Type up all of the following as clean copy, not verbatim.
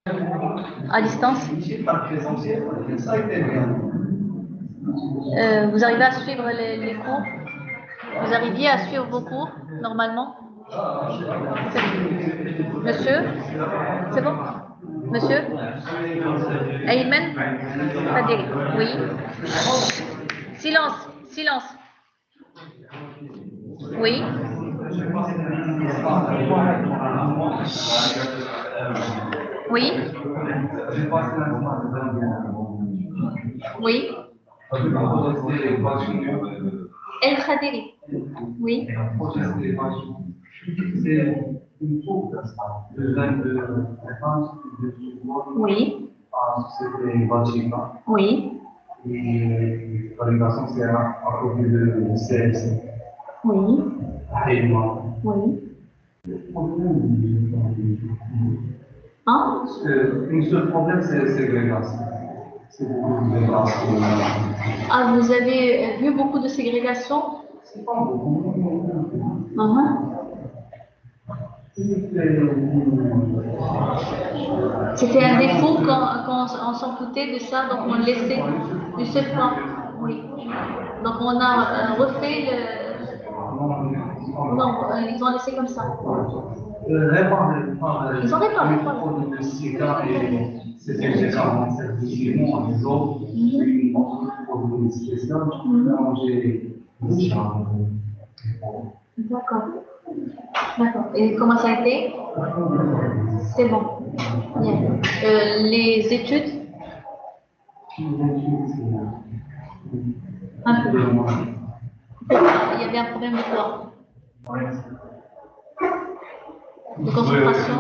À distance. Vous arrivez à suivre les cours? Vous arriviez à suivre vos cours normalement? Monsieur? C'est bon? Monsieur? Ayman? Fadil? Oui. Silence, silence. Oui. Oui. Oui. El Khadiri. Oui. Oui. Oui. Et validation, c'est à côté de CLC. Oui. Oui. Hein? Un seul problème, c'est ségrégation. C'est beaucoup de ségrégation. Ah, vous avez vu beaucoup de ségrégation? C'est pas beaucoup. C'était un défaut quand on s'en foutait de ça, donc on le laissait du seul point. Oui. Donc on a refait le. Non, ils ont laissé comme ça. Ils ont réparé. C'était généralement certification en réseau, une produit spécial, D'accord. D'accord. Et comment ça a été? C'est bon. Bien. Les études? Un peu. Il y avait un problème de quoi? De concentration?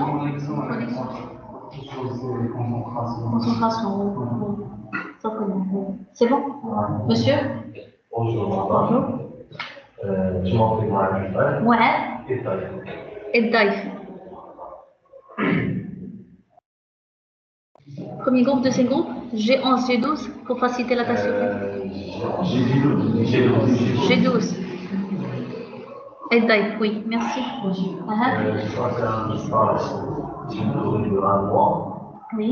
Concentration, oui. Simplement. C'est bon? Monsieur? Bonjour. Bonjour. Je m'appelle Mohamed. Ouais. Et Daïf. Premier groupe, deuxième groupe, G11, G12 pour faciliter la tâche. G12. Et Daïf, oui, merci. Je crois que c'est un stage qui dure un mois. Oui.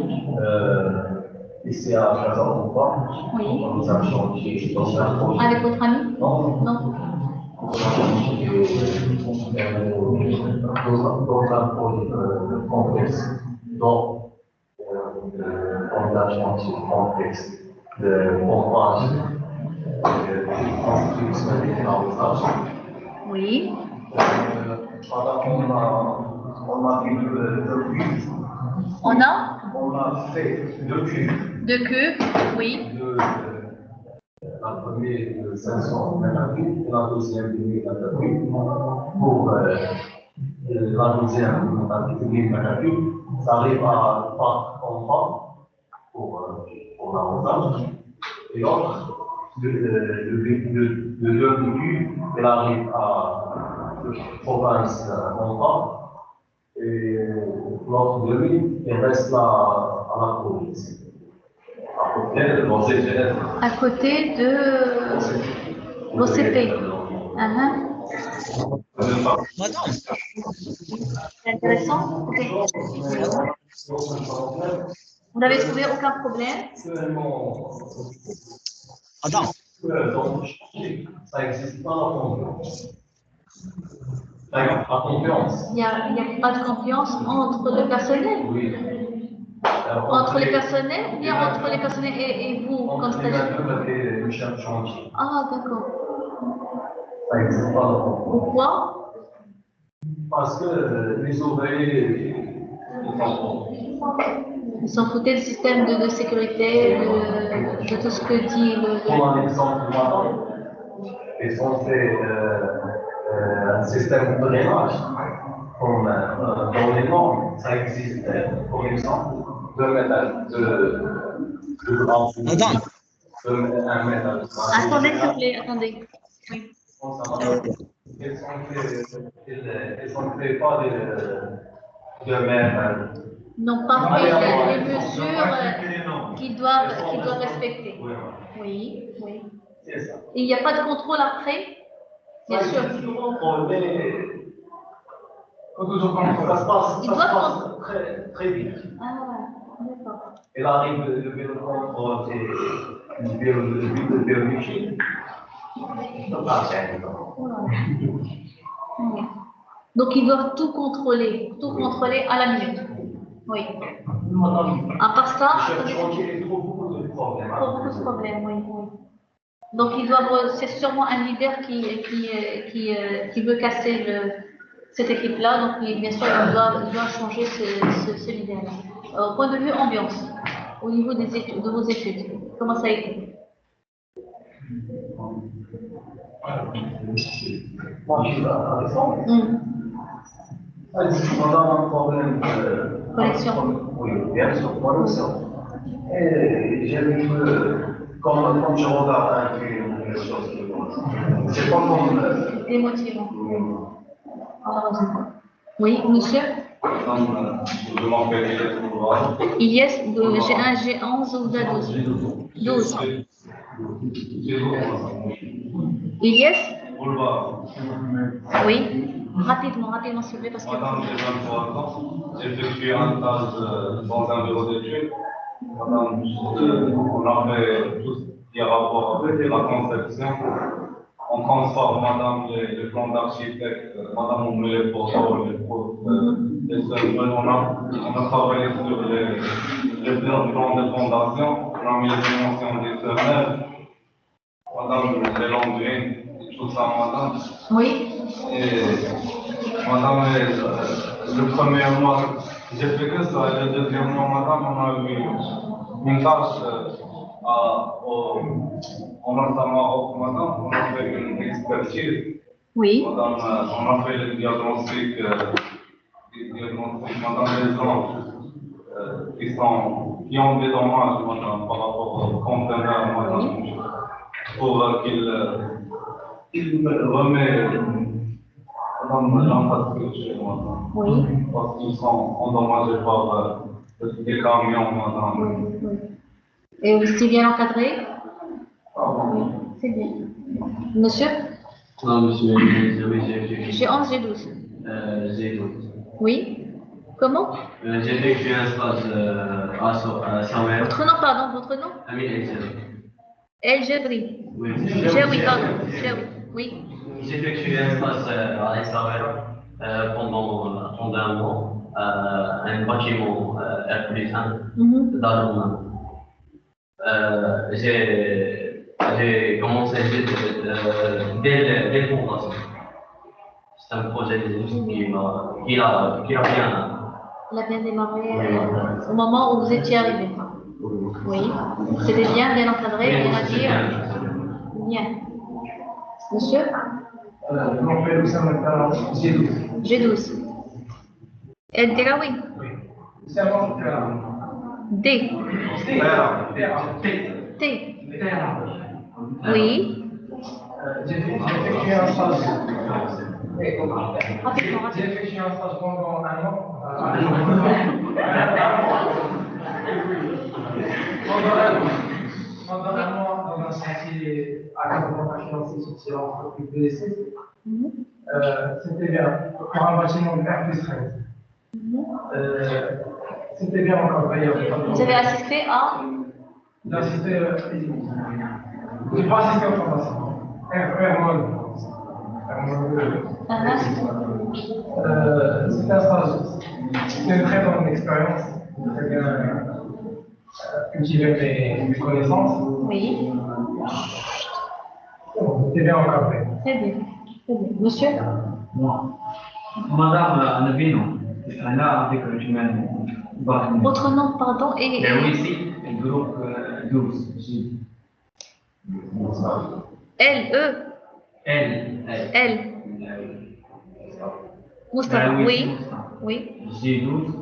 Et c'est à 15h ou pas? Oui. Nous avons changé avec votre ami? Non. Non. Dans un projet de complexe, dont l'engagement complexe de pompage de construction des arrosages. Oui. On a fait deux cubes. On a fait deux cubes. Deux cubes, oui. La première de 500 mètres cubes et la deuxième de 1000 mètres cubes. Pour la deuxième de 1000 mètres cubes, ça arrive à 3 enfants pour l'arrosage. Et l'autre, le demi-cube, il arrive à province enfants. Et l'autre demi, il reste là à la province. À côté de l'OCP. Madame. C'est intéressant. Okay. Vous n'avez trouvé aucun problème? Adam. Ça n'existe pas la confiance. La confiance. Il n'y a pas de confiance entre le personnel. Oui. Entre les personnels ou bien entre les personnels et vous comme stagiaire? Ah, d'accord. Ça n'existe pas la confiance. Pourquoi? Parce que les ouvriers, ils s'en foutaient du système de sécurité, de tout ce que dit le. Pour un exemple, maintenant, ils ont fait un système de drainage. Comme dans les normes, ça existe, par exemple, 2 mètres de grand. Madame. 1 mètre. Attendez, s'il vous plaît, attendez. Oui. Ils ont fait pas de même. N'ont pas fait les mesures qu'ils doivent respecter. Oui, oui. C'est ça. Et il n'y a pas de contrôle après? Bien sûr. Ça se passe très, très vite. Ah, d'accord. Elle arrive le vélo contre le biologie. Donc ils doivent tout contrôler à la minute. Oui. À part ça, il trouve beaucoup de problèmes. beaucoup de problèmes, oui. Donc ils doivent, c'est sûrement un leader qui veut casser cette équipe-là. Donc bien sûr, il doit changer ce leader-là. Au point de vue ambiance, au niveau des études, de vos études, comment ça a été? On a un problème de connexion. Oui, bien sûr, connexion. Et j'ai vu que quand je regarde un film, quelque chose qui c'est pas comme. Démotivant. Oui, monsieur? Je m'appelle Ilyes, G1, G11 ou G12? 12. Ilyes? Oui. Rapidement, s'il vous plaît, parce que. Madame, j'ai 23 ans. J'ai effectué un stage dans un bureau d'études. Madame, on a fait tout ce qui a rapport avec la conception. On transforme, madame, les plans d'architecte. Madame, on met les photos, les symboles. On a travaillé sur les plans de fondation. On a mis les dimensions des semelles. Madame, les longues tout ça, madame. Oui. Et madame, le premier mois, j'ai fait que ça. Et le deuxième mois, madame, on a eu une tâche en Maroc, madame. On a fait une expertise. Oui. Madame, on a fait le diagnostic, madame, des gens qui ont des dommages, madame, par rapport au conteneur, madame, pour qu'il remet. Madame, l'infrastructure, madame. Oui. Parce qu'ils sont endommagés par des camions, madame. Oui. Et c'est bien encadré? Oui, c'est bien. Monsieur? Non, monsieur, G11, G12. G12. Oui. Comment? J'ai effectué un stage à Samuel. Votre nom, pardon, votre nom? Amin El-Jabri. El-Jabri. Oui. Jaoui, pardon. Jaoui. Oui. J'ai effectué un stage à Samuel pendant un mois, un bâtiment R+1 d'Aroma. J'ai commencé dès le fondation. C'est un projet qui a bien. Il a bien démarré au moment où vous étiez arrivé. Oui. C'était bien encadré, bien à dire. Bien. Monsieur? Je m'appelle Oussama G12. G12. El Deraoui? Oui. C'est avant D. T. Oui. J'ai effectué un stage. Rapidement. J'ai effectué un stage pendant un an. Pendant un mois dans un chantier à développement financier sur l'entreprise BSC. C'était bien pour un bâtiment de R+13. C'était bien encadré. Vous avez assisté à? J'ai assisté. J'ai pas assisté aux formations. C'était un stage. C'était une très bonne expérience. Très bien cultiver mes connaissances. Oui. C'était bien encadré. Très bien. Monsieur? Moi. Madame Anabino, là avec le humain. Votre nom, pardon, et. Oui, ici, le groupe 12. L, E. L. Moustapha, oui. Oui. J'ai 12,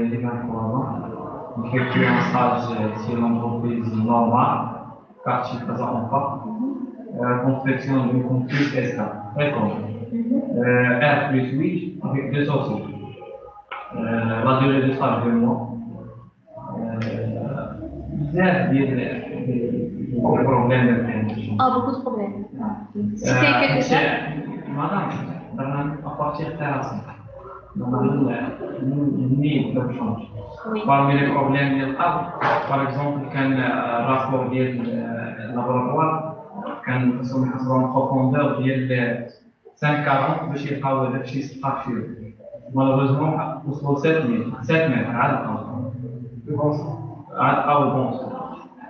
j'ai 23 ans. J'ai effectué un stage sur l'entreprise normale, quartier Casa-Ampa, confection du campus SK, très connu. R+8 avec 2 sourcils. La durée de stage 2 mois. Des problèmes de prévention. Ah, beaucoup de problèmes. C'était quelque chose? Madame, à partir de terrasse. ni de change. Oui. Parmi les problèmes, par exemple, quand rapport du laboratoire, quand nous sommes en profondeur de 540, je suis à la structure. Malheureusement, on se trouve 7 mètres, à bon.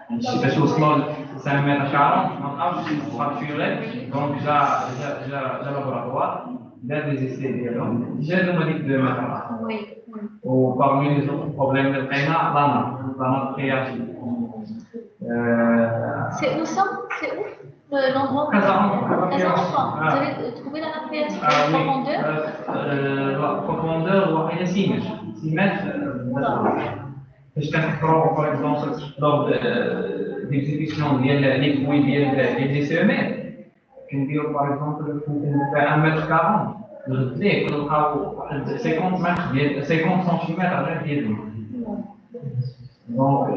Je suis au sol 5 mètres 40, je suis structuré, donc j'ai le laboratoire, j'ai des essais, j'ai le modique de mètres. Oui. Ou parmi les autres problèmes de l'ana créative. C'est où ça? C'est où l'endroit? Casarençois. Vous avez trouvé la création de profondeur? La profondeur, il y a 6 mètres. 6 mètres, je par exemple, lors de l'exécution des fouilles des DCMR, par exemple, faire 1 mètre 40. Le 50 mètres, 50 cm à l'intérieur. Donc,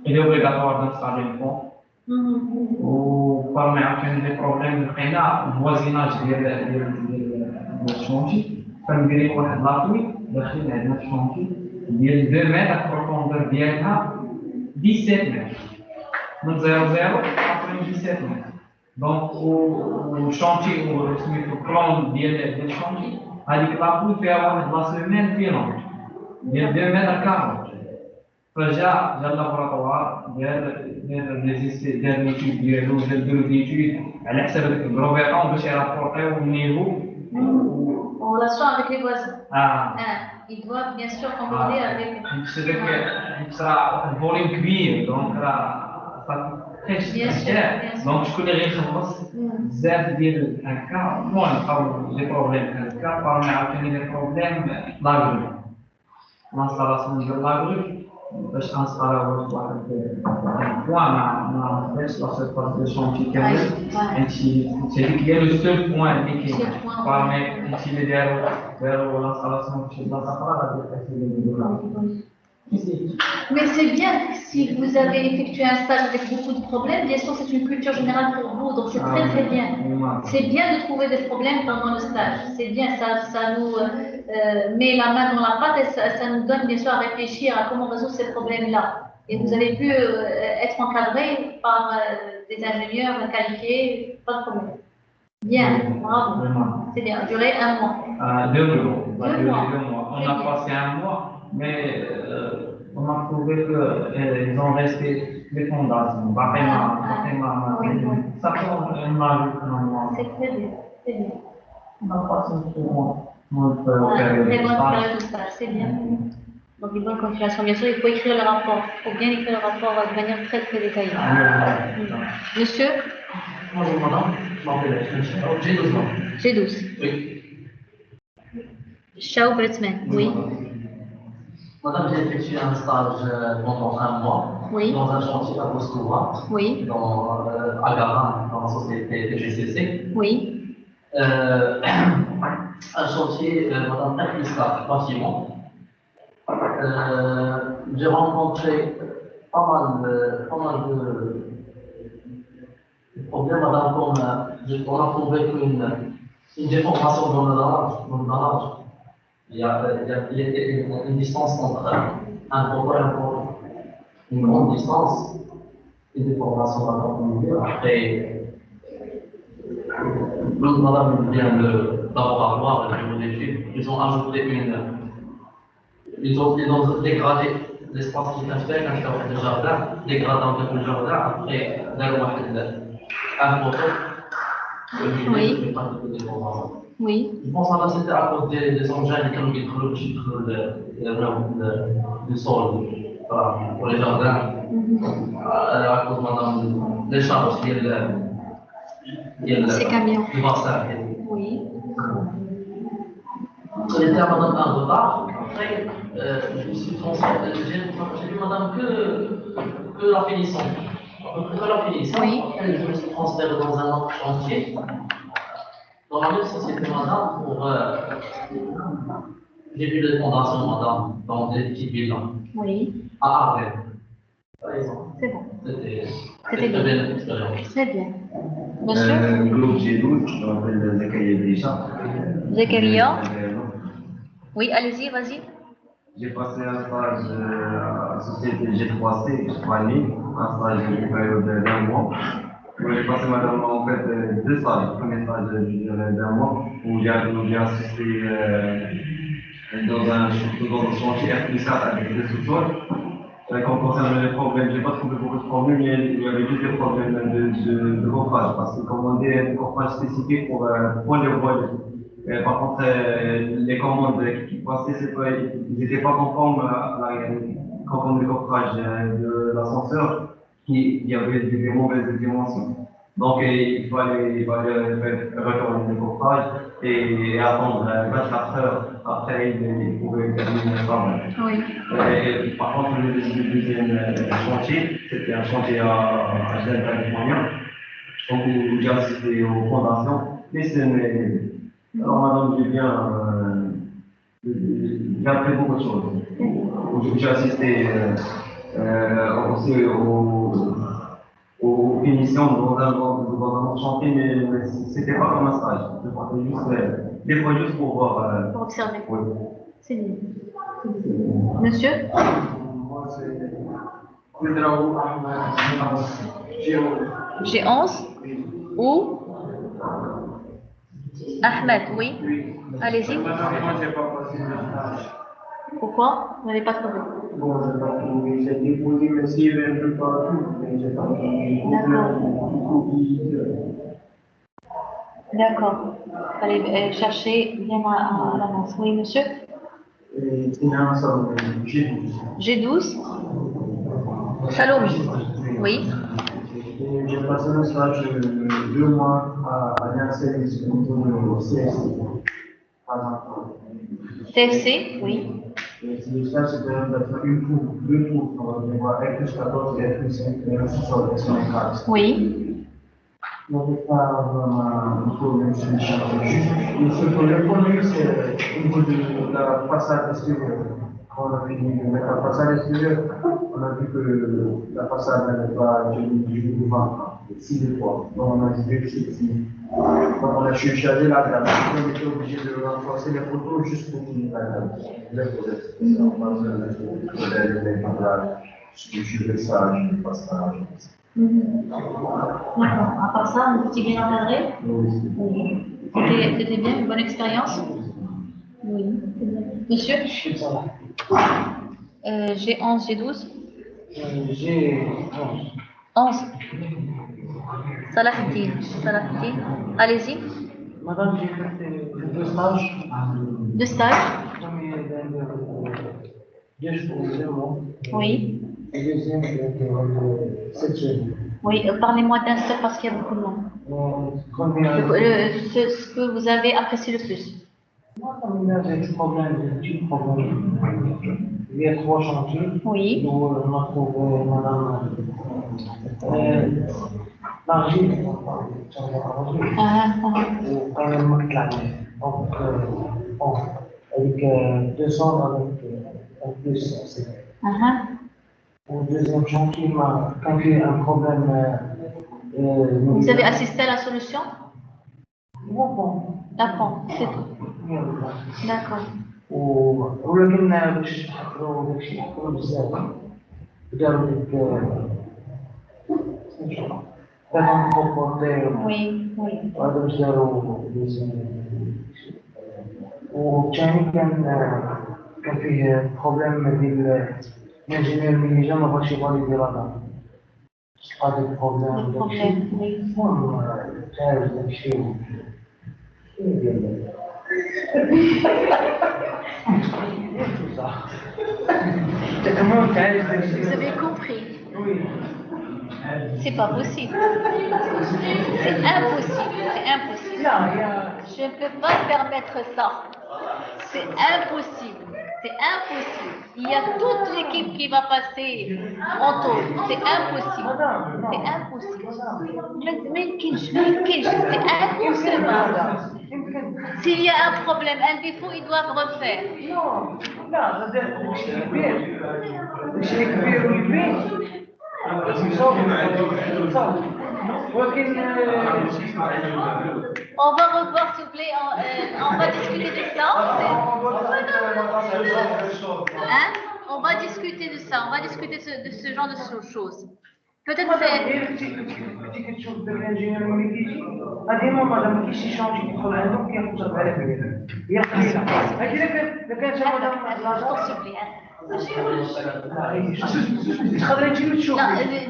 il est obligatoire d'installer un pont. Ou parmi les problèmes de voisinage de chantier, comme il y a la pluie, le chantier, il y a 2 mètres à profondeur, il y a 17 mètres. Donc 0,0 après 17 mètres. Donc, au chantier, au plan du chantier, avec la pluie, il y a la semaine violente. Il y a 2 mètres à 40. Déjà, le laboratoire, des essais, des études, à l'extérieur de l'environnement, je suis rapporté au niveau. En relation avec les voisins. Ils doivent bien sûr concorder avec. C'est vrai qu'il sera un volume cuir, donc ça très cher. Donc je connais les choses. Zéro dire un cas, moi, les problèmes, un cas, parmi les problèmes, l'agri. L'installation de l'agri. باش انستالو واحد البوان مع فاش لا سيرفاس دو شونتي كامل هادشي ديال لو سول بوان اللي كاين بارمي هادشي اللي داروا لانستالاسيون في شي بلاصه اخرى غادي Mais c'est bien si vous avez effectué un stage avec beaucoup de problèmes, bien sûr c'est une culture générale pour vous, donc c'est très bien. C'est bien de trouver des problèmes pendant le stage, c'est bien, ça nous met la main dans la pâte et ça nous donne bien sûr à réfléchir à comment résoudre ces problèmes-là. Et vous avez pu être encadré par des ingénieurs qualifiés, pas de problème. Bien, bravo, c'est bien, duré 1 mois. 2 mois. 2 mois. On a passé 1 mois. Mais on a trouvé qu'ils ont resté les fondations. Ça fait un mal. C'est très bien, c'est bien. On a passé notre période de stage, c'est bien. Donc une bonne continuation. Bien sûr, il faut écrire le rapport. Il faut bien écrire le rapport de manière très très détaillée. Monsieur? Bonjour madame, je m'appelle G12. G12. Oui. Chao Bretman, oui. Madame, j'ai effectué un stage pendant 1 mois dans un chantier à Moscova, à Garin, dans la société TGCC. Oui. Un chantier, madame, R4, bâtiment. J'ai rencontré pas mal de problèmes, madame, comme on a trouvé une déformation dans le dallage. Il y a une distance entre un poteau et un poteau. Une grande distance, une déformation à l'ensemble. Après, madame vient de laboratoire, le bureau d'études, ils ont ajouté ils ont dégradé l'espace qui était un jardin, dégradant le jardin, après, un poteau. Oui. Oui. Je pense que c'était à cause des engins qui ont du sol pour les jardins. À cause des charges qui ces camions. Du bassin. Oui. J'étais à madame un retard. Après, je me suis transféré. J'ai vu madame que la finition. Que la finition. Oui. Et je me suis transféré dans un autre chantier. Dans la même société, madame, j'ai vu les fondations, madame, dans des petites villes. Oui. À Ardennes. C'est bon. C'était une belle expérience. Très bien. Monsieur? Groupe G12, je m'appelle Zakaria Déjà. Zakaria? Oui, allez-y, vas-y. J'ai passé un stage à la société G3C, un stage d'une période d'un mois. J'ai passé madame en fait deux stages. Le premier stage d'un mois où j'ai assisté dans un chantier R+4 avec des sous-sols. Quand on concerne les problèmes, j'ai pas trouvé beaucoup de problèmes, mais il y avait juste des problèmes de coffrage, parce qu'ils commandaient un coffrage spécifique pour les voiles. Par contre, les commandes qui passaient, ils n'étaient pas conformes à la commande de coffrage de l'ascenseur, qui avait des mauvaises dimensions. Donc, il fallait faire retourner le coffrage et attendre 24 heures après, il pouvait terminer le travail. Oui. Par contre, le deuxième chantier, c'était un chantier à Genève, Californie, donc où j'ai assisté aux fondations. Alors, madame, j'ai appris beaucoup de choses. J'ai assisté aussi aux finitions dans un autre chantier, mais c'était pas comme un stage. Je partais juste, des fois juste pour voir. Pour observer. Oui. C'est bien. Monsieur? Moi, c'est Koudraou Ahmed. J'ai 11. Ou? Ahmed, oui. Allez-y. Moi, j'ai pas passé le stage. Pourquoi? Vous n'avez pas trouvé. Bon, j'ai pas trouvé. J'ai déposé mes CV un peu partout, mais j'ai pas trouvé. D'accord. Allez chercher bien à l'avance. Oui, monsieur? Finance, G12. G12. Salomé. Oui. J'ai passé le stage de 2 mois à Alliance Service au CSC. TFC, oui. Le stage, c'était deux tours. On va R+14 et R+5, et aussi sur le Oui. Il n'y avait pas vraiment de problème sur le chantier. Le seul problème qu'on a eu, c'est au niveau de la façade extérieure. Quand on a fini de mettre la façade extérieure, on a vu que la façade n'avait pas du mouvement, si des fois. Donc on a dit que c'était. Donc on a surchargé la dame. On était obligé de renforcer les poteaux juste pour finir la dame. On va faire le passage, le passage. D'accord. À part ça, vous étiez bien encadré? Oui. C'était bien, une bonne expérience? Oui. Monsieur? J'ai 11, j'ai 12? J'ai 11. Salahuddin. Allez-y. Madame, j'ai fait deux stages. Deux stages? Premier de 2 mois. Oui. Et deuxième de 7 semaines. Oui, parlez-moi d'un seul parce qu'il y a beaucoup de monde. Ce que vous avez apprécié le plus. Moi, comme il y avait des petits problèmes. Il y a 3 chantiers. Oui. Où on a trouvé madame l'argile. Ou quand même McLaren. Donc, avec 200 avec en plus. Au deuxième chantier, quand il y a un problème. Vous avez assisté à la solution? La pompe, c'est tout. D'accord. ولكن باش نحضروا داكشي يحضروا بزاف داروا ديك كانوا كومبورتير وي وهذا باش داروا والثاني كان فيه بروبليم ديال الانجينير ملي جا ما بغاش يفاليدي راه هذا البروبليم داكشي المهم تعرف داكشي Vous avez compris? Oui. C'est pas possible. C'est impossible. C'est impossible. Je ne peux pas permettre ça. C'est impossible. C'est impossible. Il y a toute l'équipe qui va passer en taux. C'est impossible. C'est impossible. Mais c'est inconcevable. S'il y a un problème, un défaut, ils doivent refaire. On va revoir, s'il vous plaît, on va discuter de ça. Hein? On va discuter de ça, on va discuter de ce genre de choses. Peut-être c'est...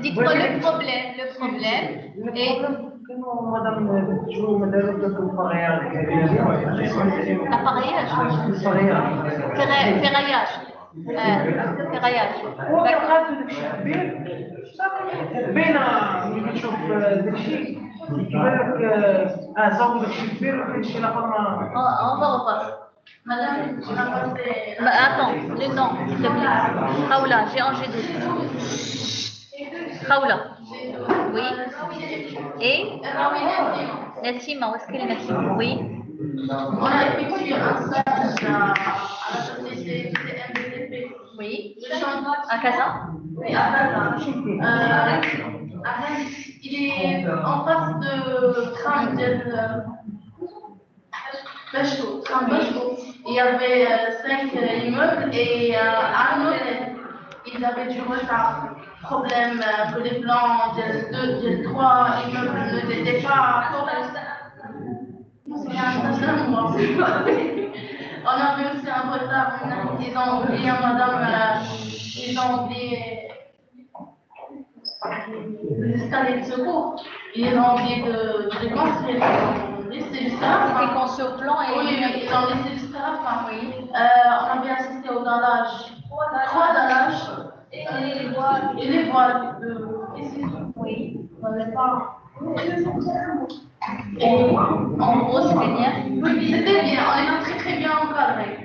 Dites-moi le problème est... Appareillage. Ferraillage. Ferraillage. On va revoir. Madame, attends, le nom, s'il te plaît. Raoula, j'ai en G12. Raoula. Oui. Et Nassima, où est-ce qu'elle est Nassima? Oui. On a effectué un stage à la société CMDP. Oui. À Casa? Oui, à Casa. Il est en face de il y avait 5 immeubles et à un hôtel, ils avaient du retard. Problème que les plans de 3 immeubles ne n'étaient pas corrects. On avait aussi un retard. Ils ont oublié, madame, ils ont oublié les escaliers de secours. Ils ont oublié de construire. C'était conçu au plan et... Oui, ils ont laissé jusqu'à la fin, oui. On avait assisté au dallage. 3 dallages. Et les voiles. Ici. Oui. Et en gros, c'était bien. Oui, c'était bien. On était très très bien encadrés.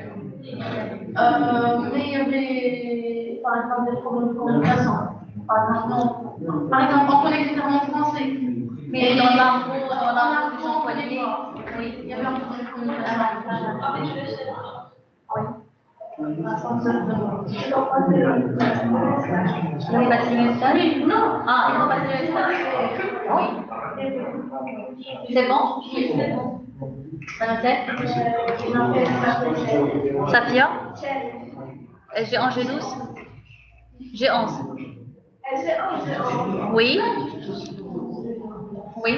Mais il y avait, par exemple, des problèmes de communication. Par exemple, on connaît clairement français. Mais dans l'argot, on connaît pas. Oui, il y avait un problème de communication. Oui. Ils ont passé le stage? Non. Ah, ils ont passé le stage. Oui. C'est bon? Oui, c'est bon. Safia? J'ai en G12? J'ai 11. Oui? Oui?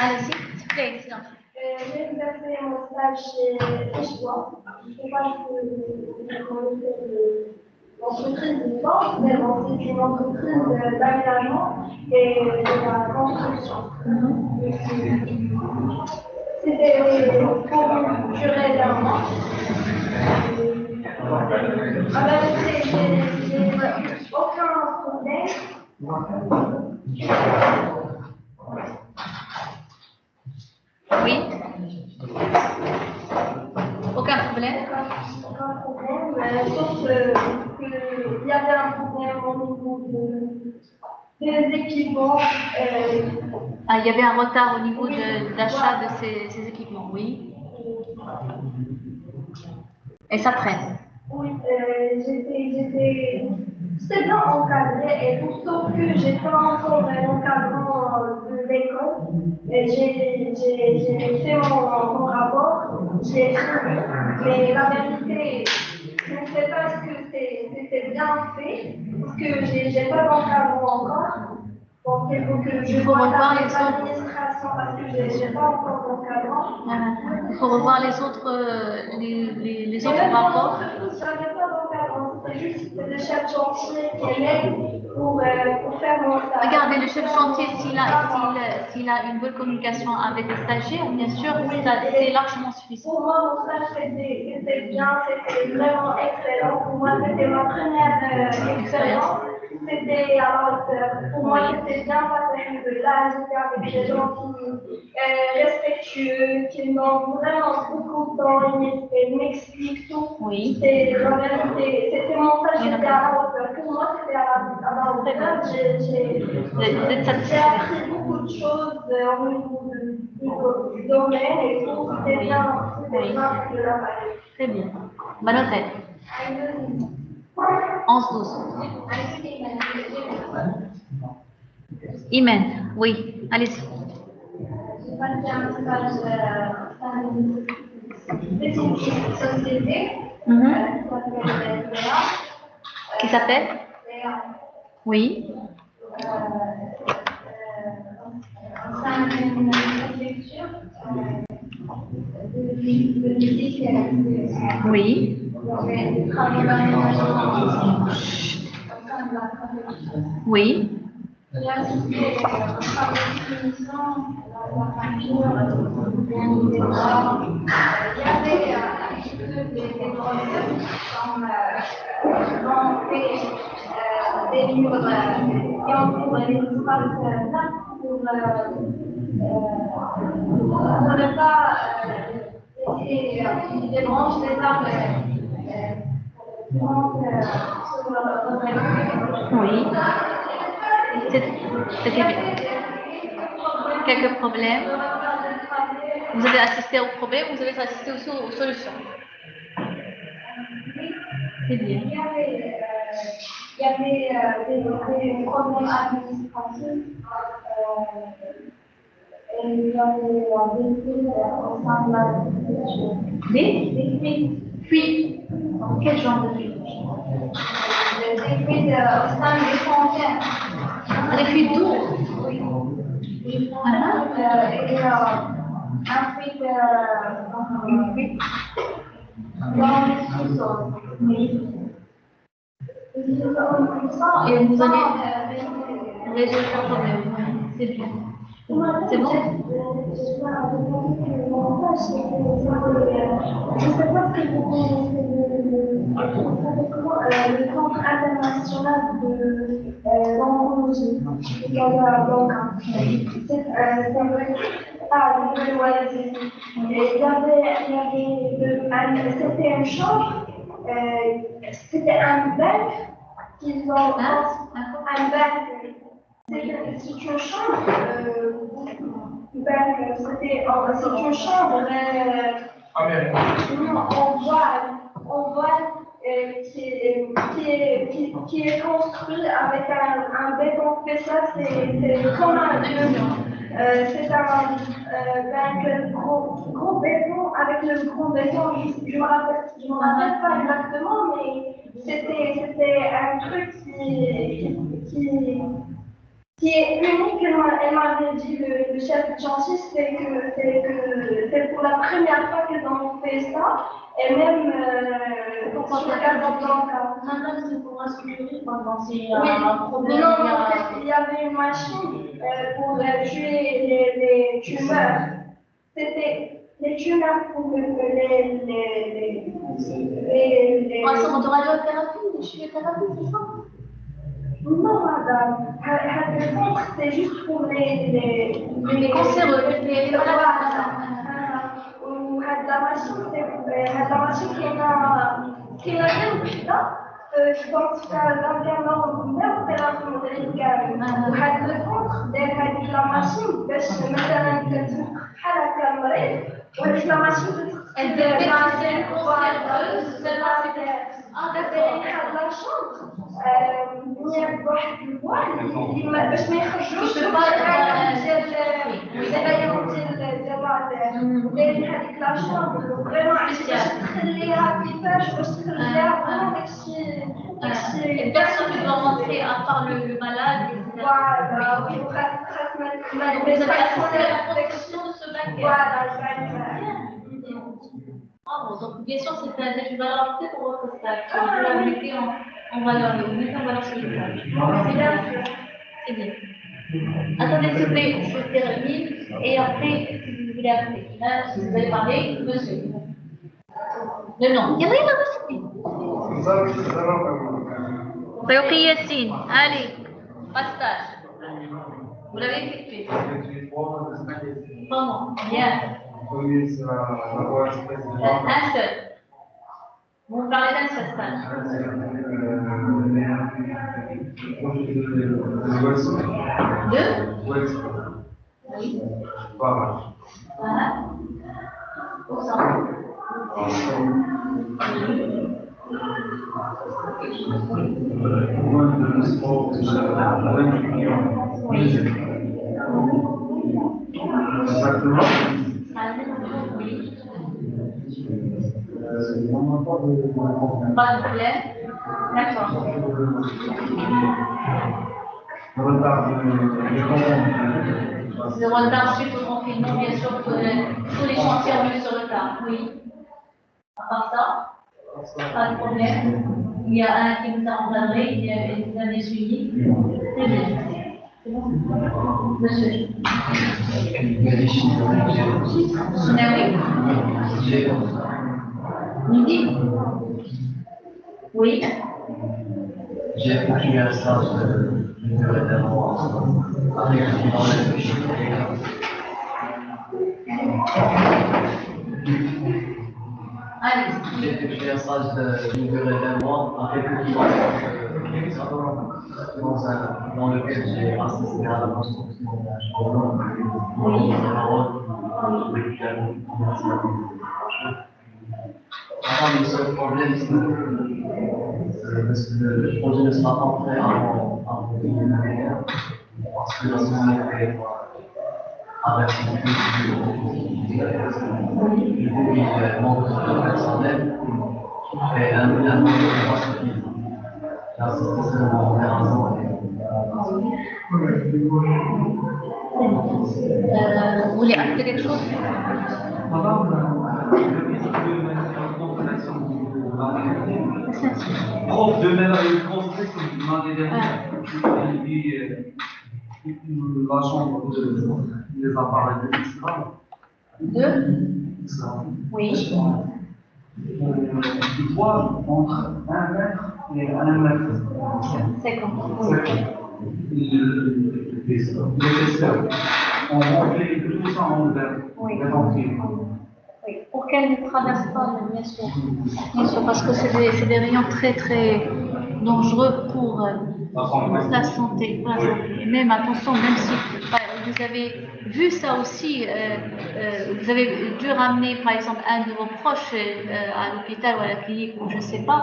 Allez-y, s'il vous plaît, excellent. J'ai fait mon stage chez Echois. Je ne sais pas si vous connaissez l'entreprise de force, mais bon, c'est une entreprise d'aménagement et de la construction. C'était pour une durée d'1 mois. J'ai aucun problème. Oui? Aucun problème? Aucun problème, sauf qu'il y avait un problème au niveau des équipements. Ah, il y avait un retard au niveau d'achat de ces équipements, oui. Et ça traîne. Oui, c'était bien encadré et pour sauf que j'étais encore l'encadrant de l'école. J'ai fait mon rapport, j'ai écrit, mais la vérité, je ne sais pas ce que c'était bien fait, parce que j'ai pas d'encadrant encore. Donc il faut que je vois l'administration parce que j'ai pas encore d'encadrant. Il faut revoir les autres rapports. J'avais pas d'encadrant, c'est juste le chef chantier qui est là pour faire mon stage. Regardez, le chef chantier, s'il a une bonne communication avec les stagiaires, bien sûr, c'est largement suffisant. Pour moi, mon stage, c'était bien, c'était vraiment excellent. Pour moi, c'était ma première expérience. C'était à la hauteur. Pour moi, c'était bien passé de là. J'étais avec des gens respectueux, qui m'ont vraiment beaucoup de temps. Ils m'expliquent tout. Oui. C'était mon stage, c'était à la hauteur. Pour moi, c'était à la hauteur. J'ai appris beaucoup de choses au niveau du domaine et tout. C'était bien de la famille. Très bien. Bonne note. 11-12. Imen, oui, allez-y. J'ai passé un stage d'une petite société Qui s'appelle Léa. Oui. Au sein d'une préfecture de musique et d'activité. Oui. Des travaux d'aménagement au sein de la préfecture. Oui. J'ai assisté aux travaux de finition, la peinture, des décors. Il y avait un petit peu des problèmes comme des murs qui entourent les espaces verts pour ne pas laisser les branches des arbres sur le revêtement. Oui. C'était bien. Quelques problèmes. Vous avez assisté aux problèmes, vous avez assisté aussi aux solutions. C'est bien. Il y avait des problèmes administratifs. Et il y avait des fuites au sein de la préfecture. Des fuites. Quel genre de fuite? Des fuites au sein des fontaines. Des fuites d'eau? Oui. Oui. Et une fuite dans les sous-sols. Oui. Et vous allez résoudre le problème. C'est bien. C'est bon? Je sais pas si vous connaissez le Centre international de l'oncologie de Casablanca. C'est à Nouvelle-Ouest. C'était une chambre, c'était un bac qu'ils ont. Un bac. C'est une chambre. C'est une chambre en voile qui est construit avec un béton. Ça, c'est comme un c'est un bac gros béton avec le gros béton. Je me rappelle pas exactement, mais c'était un truc qui est unique, elle m'avait dit le chef de chantier, c'est que pour la première fois qu'ils ont fait ça, et même sur Casablanca. Maintenant, c'est pour assurer pendant ces problèmes. Non, en fait, il y avait une machine pour tuer les tumeurs. C'était les tumeurs pour les de radiothérapie, de chimiothérapie, c'est ça? Non, madame. Le centre, c'est juste pour les cancéreux, les la machine qui n'a rien pris là. Je pense que dans le opération médicale. Le centre, la machine, مثلا كتحرك المريض وهذيك la machine elle détecte cancéreuse, la chambre. بواحد الوان باش ما يخرجوش دايرين هذيك لا شامبر فريمون باش تخليها كيفاش باش تخرجها فريمون داكشي une personne qui doit rentrer à part le malade, etc. Voilà, oui, vous avez assisté à la construction de ce bac. Voilà, bravo, donc bien sûr c'était un effet de valeur ajoutée pour votre stage. Vous la mettez en valeur, vous mettez en valeur sur le stage. C'est bien. Attendez s'il vous plaît, je termine et après, si vous voulez appeler, si vous allez parler, monsieur. Le nom. Il y en a une aussi. Fayouki Yassine, allez, passage. Vous l'avez effectué. Comment? Bien. Un seul. Vous parlez d'un seul stage. Deux? Oui. Voilà. Au centre. Oui. Exactement. Oui. Pas de problème. D'accord. Le retard suite au confinement, bien sûr, que tous les chantiers ont eu ce retard. Oui. À part ça, pas de problème. Il y a un qui vous a encadré, il vous a des suivis. Très bien. C'est bon. Monsieur. Midi. Oui. J'ai effectué un stage d'une durée d'un mois avec le dans le J'ai effectué un stage d'une durée d'un mois avec le dans lequel j'ai assisté à la construction d'un château. Oui. Le seul problème, c'est que le projet ne sera pas prêt avant l'année, parce que la société avec son du coup, il manque de personnel et un moyen n'est pas suffisant. Là, c'est forcément la raison. Vous voulez ajouter quelque chose? Prof de l'année dernière, il dit la chambre des appareils Oui. Il doit entre 1 mètre et 1 mètre. 50. L'épaisseur. On remplit tout ça en verre. Oui. Oui. Pour qu'elle ne traverse pas, bien sûr. Bien sûr, parce que c'est des rayons très très dangereux pour la santé. Et même attention, même si vous avez vu ça aussi, vous avez dû ramener par exemple un de vos proches à l'hôpital ou à la clinique ou je ne sais pas,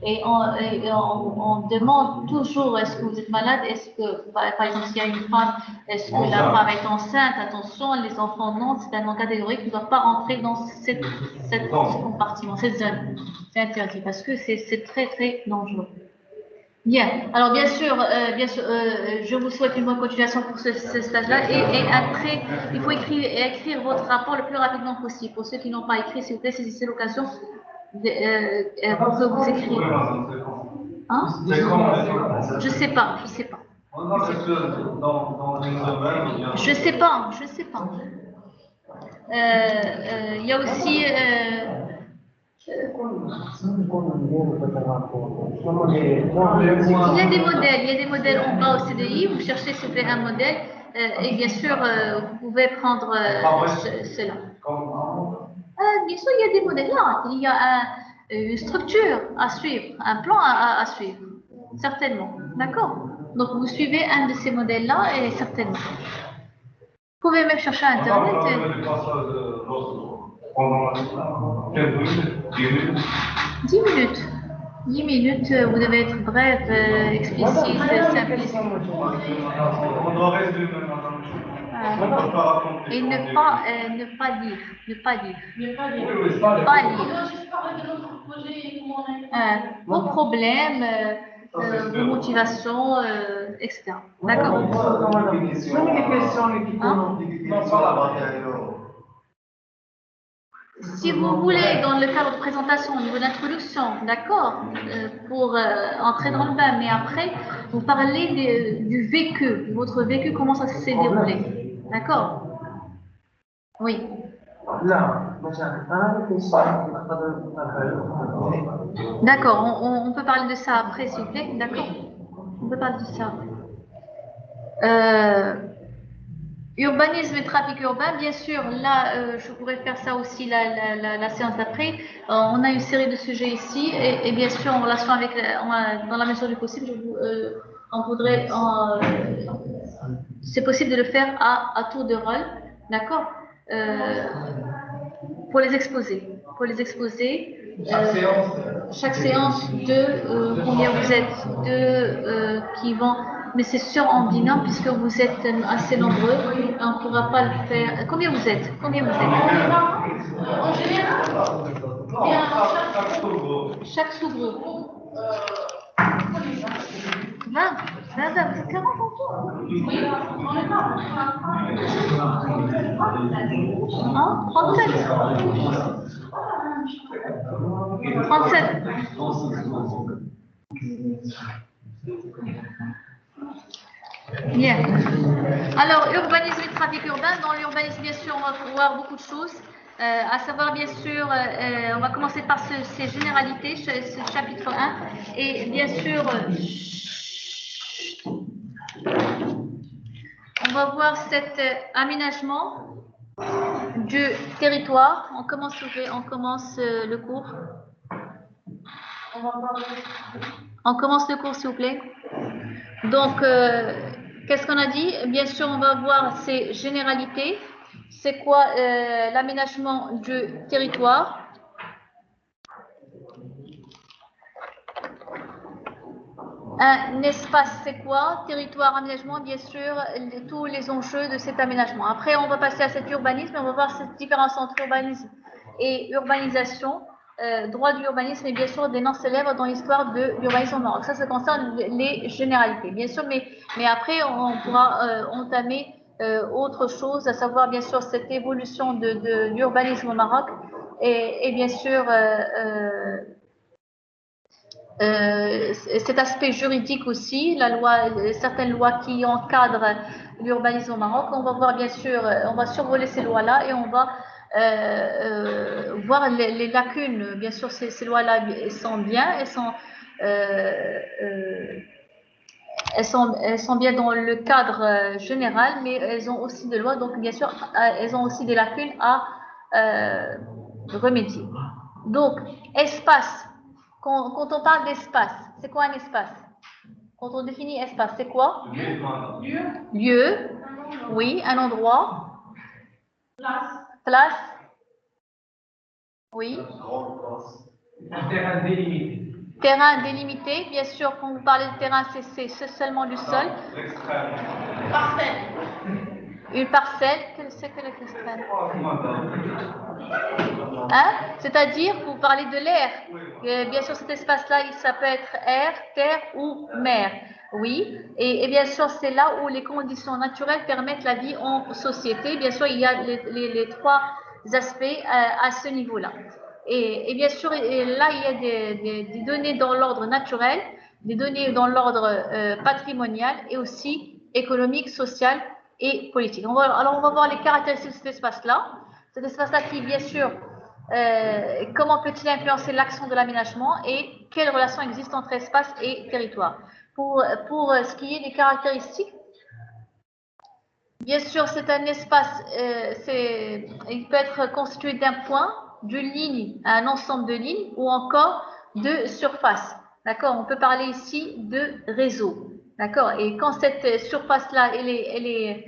et on demande toujours est-ce que vous êtes malade, est-ce que par exemple s'il y a une femme, est-ce que la femme est enceinte, attention, les enfants non, c'est un nom catégorique, ils ne doivent pas rentrer dans ce compartiment, cette zone, c'est interdit parce que c'est très très dangereux. Bien. Alors bien sûr, je vous souhaite une bonne continuation pour ce stage-là et après, il faut écrire votre rapport le plus rapidement possible. Pour ceux qui n'ont pas écrit, s'il vous plaît, saisissez l'occasion pour que vous écrivez. Hein? Je sais pas. Je sais pas. Il y a aussi. Il y a des modèles en bas au CDI, vous cherchez s'il vous plaît un modèle et bien sûr vous pouvez prendre cela. Bien sûr, il y a des modèles là, il y a une structure à suivre, un plan à suivre, certainement, d'accord? Donc vous suivez un de ces modèles-là et certainement. Vous pouvez même chercher à Internet. 10 minutes. 10 minutes, vous devez être bref, explicite, simpliste. On doit résumer, madame. Et ne pas lire. Vos problèmes, vos motivations, etc. D'accord? Si vous voulez, dans le cadre de présentation, au niveau d'introduction, d'accord, pour entrer dans le bain, mais après, vous parlez du vécu, votre vécu, comment ça s'est déroulé, d'accord? Oui. D'accord, on peut parler de ça après, s'il vous plaît, d'accord? On peut parler de ça. Urbanisme et trafic urbain, bien sûr, là, je pourrais faire ça aussi la séance d'après. On a une série de sujets ici, et bien sûr, en relation avec, dans la mesure du possible, c'est possible de le faire à tour de rôle, d'accord, pour les exposer. Chaque séance, combien vous êtes? Qui vont, mais c'est sûr en binôme puisque vous êtes assez nombreux, on ne pourra pas le faire. Combien vous êtes? En général, chaque sous-groupe. 20, vous êtes 40 en tout? oui, on est pas. 37. 37. Bien. Alors, urbanisme et trafic urbain. Dans l'urbanisme, bien sûr, on va voir beaucoup de choses. À savoir, bien sûr, on va commencer par ces généralités, ce chapitre 1. Et bien sûr, on va voir cet aménagement du territoire. On commence le cours. On commence le cours, s'il vous plaît. Donc, qu'est-ce qu'on a dit? Bien sûr, on va voir ces généralités. C'est quoi l'aménagement du territoire? Un espace, c'est quoi? Territoire, aménagement, bien sûr, tous les enjeux de cet aménagement. Après, on va passer à cet urbanisme. On va voir cette différence entre urbanisme et urbanisation. Droit de l'urbanisme et bien sûr des noms célèbres dans l'histoire de l'urbanisme au Maroc. Ça concerne les généralités, bien sûr, mais après, on pourra entamer autre chose, à savoir bien sûr cette évolution de l'urbanisme au Maroc et bien sûr cet aspect juridique aussi, certaines lois qui encadrent l'urbanisme au Maroc. On va voir bien sûr, on va survoler ces lois-là et on va voir les lacunes. Bien sûr, ces lois-là sont bien, elles sont bien dans le cadre général, mais elles ont aussi des lois, donc bien sûr, elles ont aussi des lacunes à remédier. Donc, espace. Quand on parle d'espace, c'est quoi un espace? Quand on définit espace, c'est quoi? Lieu. Oui, un endroit. Place. Oui. Un terrain délimité. Terrain délimité, bien sûr, quand vous parlez de terrain, c'est seulement du sol. Parfait. Une parcelle, qu'est-ce que l'extrême? Hein? C'est-à-dire, vous parlez de l'air. Bien sûr, cet espace-là, ça peut être air, terre ou mer. Oui, et bien sûr, c'est là où les conditions naturelles permettent la vie en société. Bien sûr, il y a les trois aspects à ce niveau-là. Et bien sûr, là, il y a des données dans l'ordre naturel, des données dans l'ordre patrimonial et aussi économique, social et politique. Alors, on va voir les caractéristiques de cet espace-là. Cet espace-là qui, bien sûr, comment peut-il influencer l'action de l'aménagement et quelles relations existent entre espace et territoire. Pour ce qui est des caractéristiques, bien sûr, c'est un espace, il peut être constitué d'un point, d'une ligne, un ensemble de lignes ou encore de surface. D'accord? On peut parler ici de réseau. D'accord? Et quand cette surface-là, elle est